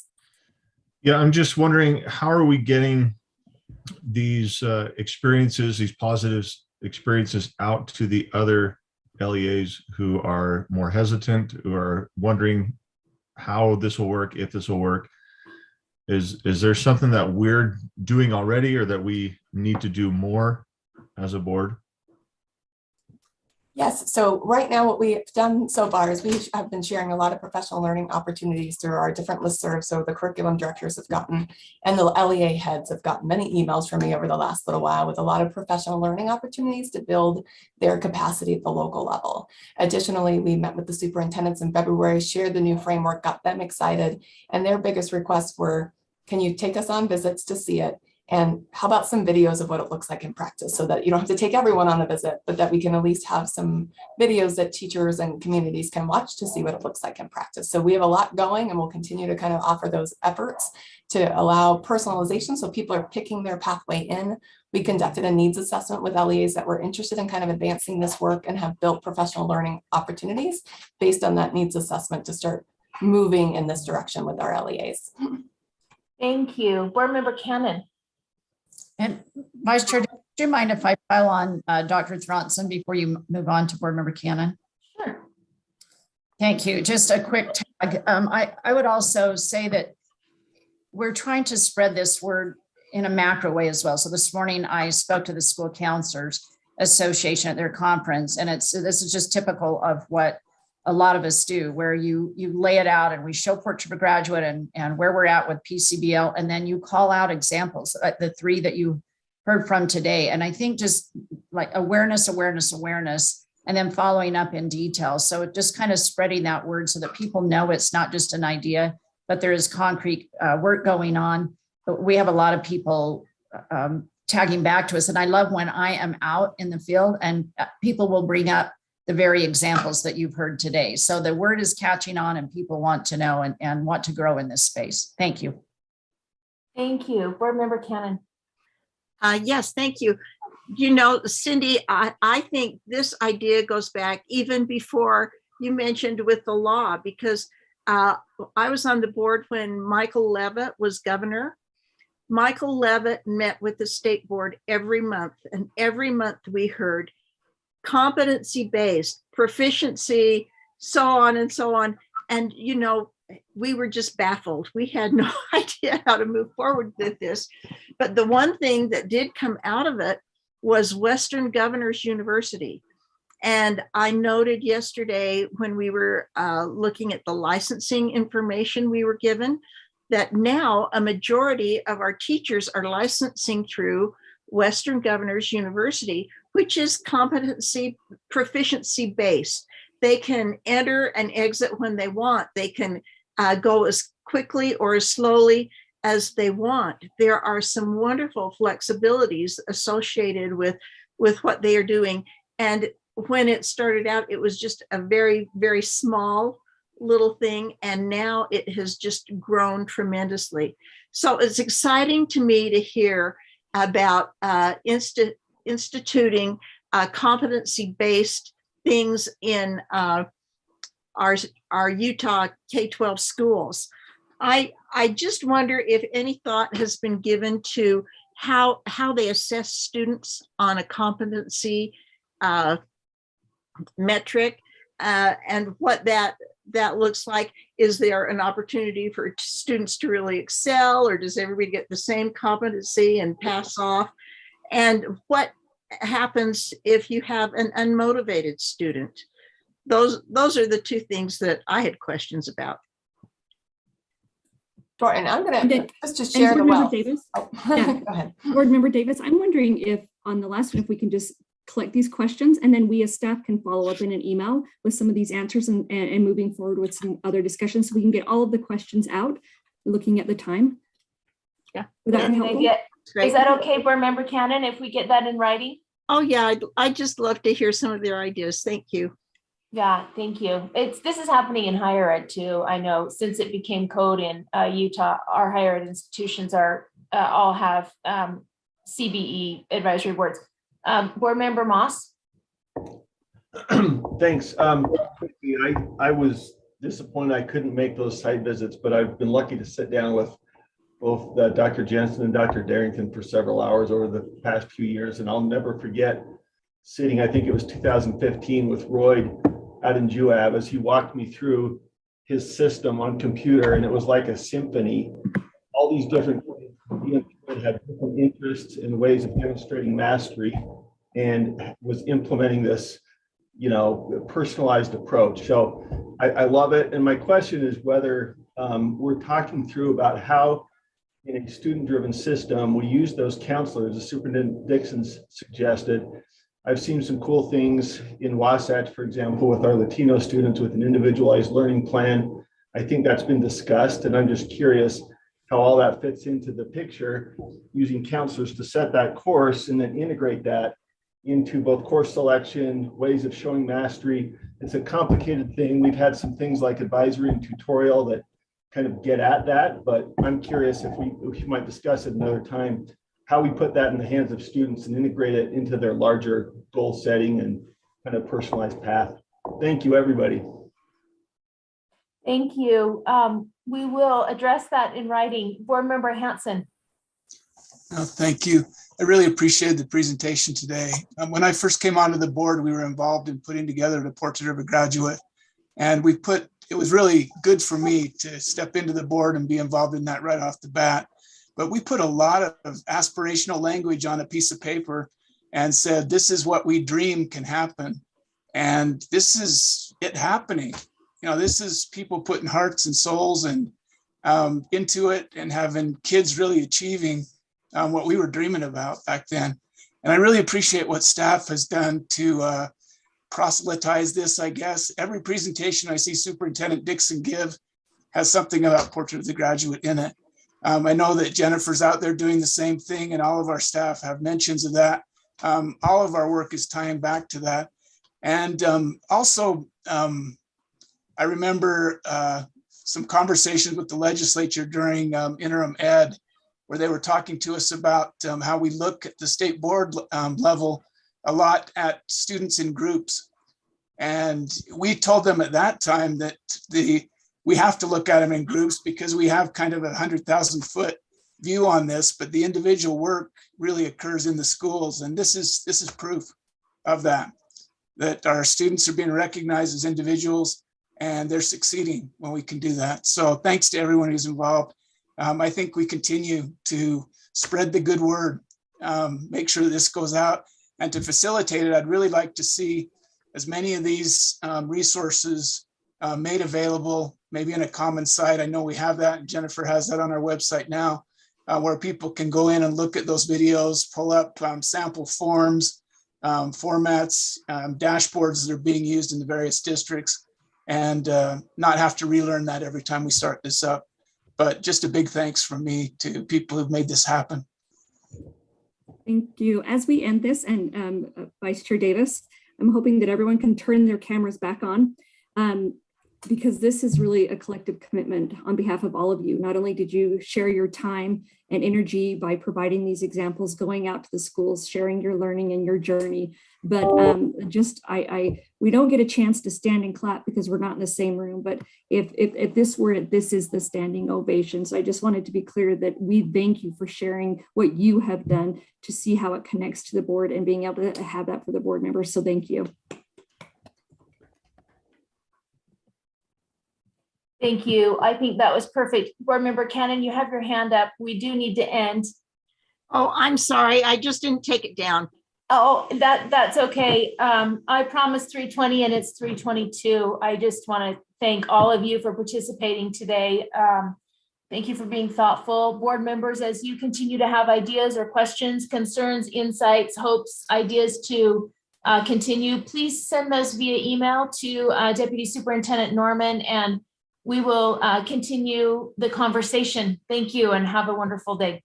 Yeah, I'm just wondering, how are we getting these experiences, these positive experiences out to the other LEAs who are more hesitant, who are wondering how this will work, if this will work? Is there something that we're doing already or that we need to do more as a board? Yes, so right now what we've done so far is we have been sharing a lot of professional learning opportunities through our different listservs. So the curriculum directors have gotten, and the LEA heads have gotten many emails from me over the last little while with a lot of professional learning opportunities to build their capacity at the local level. Additionally, we met with the superintendents in February, shared the new framework, got them excited, and their biggest requests were, can you take us on visits to see it? And how about some videos of what it looks like in practice, so that you don't have to take everyone on the visit, but that we can at least have some videos that teachers and communities can watch to see what it looks like in practice. So we have a lot going, and we'll continue to kind of offer those efforts to allow personalization, so people are picking their pathway in. We conducted a needs assessment with LEAs that were interested in kind of advancing this work and have built professional learning opportunities based on that needs assessment to start moving in this direction with our LEAs. Thank you. Board Member Cannon. And Vice Chair, do you mind if I pile on Dr. Thronson before you move on to Board Member Cannon? Sure. Thank you. Just a quick tag. I would also say that we're trying to spread this word in a macro way as well. So this morning I spoke to the School Counselors Association at their conference, and this is just typical of what a lot of us do, where you lay it out and we show Portrait of a Graduate and where we're at with PCBL, and then you call out examples, the three that you heard from today. And I think just like awareness, and then following up in detail. So just kind of spreading that word so that people know it's not just an idea, but there is concrete work going on. But we have a lot of people tagging back to us. And I love when I am out in the field and people will bring up the very examples that you've heard today. So the word is catching on and people want to know and want to grow in this space. Thank you. Thank you. Board Member Cannon. Yes, thank you. You know, Cindy, I think this idea goes back even before you mentioned with the law, because I was on the board when Michael Levitt was governor. Michael Levitt met with the state board every month, and every month we heard competency-based, proficiency, so on and so on. And, you know, we were just baffled. We had no idea how to move forward with this. But the one thing that did come out of it was Western Governors University. And I noted yesterday when we were looking at the licensing information we were given, that now a majority of our teachers are licensing through Western Governors University, which is competency proficiency based. They can enter and exit when they want. They can go as quickly or as slowly as they want. There are some wonderful flexibilities associated with what they are doing. And when it started out, it was just a very, very small little thing. And now it has just grown tremendously. So it's exciting to me to hear about instituting competency-based things in our Utah K-12 schools. I just wonder if any thought has been given to how they assess students on a competency metric and what that looks like. Is there an opportunity for students to really excel, or does everybody get the same competency and pass off? And what happens if you have an unmotivated student? Those are the two things that I had questions about. Sure, and I'm going to just share the wealth. Davis, oh. yeah. Go ahead. Board Member Davis, I'm wondering if on the last one, if we can just collect these questions, and then we as staff can follow up in an email with some of these answers and moving forward with some other discussions so we can get all of the questions out, looking at the time. Yeah. Would that be helpful? Is that okay, Board Member Cannon, if we get that in writing? Oh, yeah, I'd just love to hear some of their ideas. Thank you. Yeah, thank you. This is happening in higher ed too. I know since it became code in Utah, our higher ed institutions are all have CBE advisory boards. Board Member Moss. Thanks. I was disappointed I couldn't make those site visits, but I've been lucky to sit down with both Dr. Jensen and Dr. Darrington for several hours over the past few years. And I'll never forget sitting, I think it was 2015, with Roy out in Juab as he walked me through his system on computer. And it was like a symphony. All these different kids had different interests and ways of demonstrating mastery, and was implementing this, personalized approach. So I love it. And my question is whether we're talking through about how in a student-driven system, we use those counselors, as Superintendent Dixon's suggested. I've seen some cool things in Wasatch, for example, with our Latino students with an individualized learning plan. I think that's been discussed, and I'm just curious how all that fits into the picture, using counselors to set that course and then integrate that into both course selection, ways of showing mastery. It's a complicated thing. We've had some things like advisory and tutorial that kind of get at that, but I'm curious if we might discuss it another time, how we put that in the hands of students and integrate it into their larger goal setting and kind of personalized path. Thank you, everybody. Thank you. We will address that in writing. Board Member Hanson. Thank you. I really appreciated the presentation today. When I first came onto the board, we were involved in putting together the Portrait of a Graduate, and it was really good for me to step into the board and be involved in that right off the bat. But we put a lot of aspirational language on a piece of paper and said, this is what we dream can happen. And this is it happening. This is people putting hearts and souls and into it and having kids really achieving what we were dreaming about back then. And I really appreciate what staff has done to proselytize this, I guess. Every presentation I see Superintendent Dixon give has something about Portrait of the Graduate in it. I know that Jennifer's out there doing the same thing, and all of our staff have mentions of that. All of our work is tying back to that. And also, I remember some conversations with the legislature during interim ed, where they were talking to us about how we look at the state board level a lot at students in groups. And we told them at that time that we have to look at them in groups because we have kind of a 100,000 foot view on this, but the individual work really occurs in the schools. And this is proof of that our students are being recognized as individuals and they're succeeding when we can do that. So thanks to everyone who's involved. I think we continue to spread the good word, make sure that this goes out, and to facilitate it, I'd really like to see as many of these resources made available, maybe in a common site. I know we have that, and Jennifer has that on our website now, where people can go in and look at those videos, pull up sample forms, formats, dashboards that are being used in the various districts, and not have to relearn that every time we start this up. But just a big thanks from me to people who've made this happen. Thank you. As we end this, and Vice Chair Davis, I'm hoping that everyone can turn their cameras back on, because this is really a collective commitment on behalf of all of you. Not only did you share your time and energy by providing these examples, going out to the schools, sharing your learning and your journey, but we don't get a chance to stand and clap because we're not in the same room. But if this were it, this is the standing ovation. So I just wanted to be clear that we thank you for sharing what you have done to see how it connects to the board and being able to have that for the board members. So thank you. Thank you. I think that was perfect. Board Member Cannon, you have your hand up. We do need to end. Oh, I'm sorry. I just didn't take it down. Oh, that's okay. I promised 3:20 and it's 3:22. I just want to thank all of you for participating today. Thank you for being thoughtful. Board members, as you continue to have ideas or questions, concerns, insights, hopes, ideas to continue, please send those via email to Deputy Superintendent Norman, and we will continue the conversation. Thank you and have a wonderful day.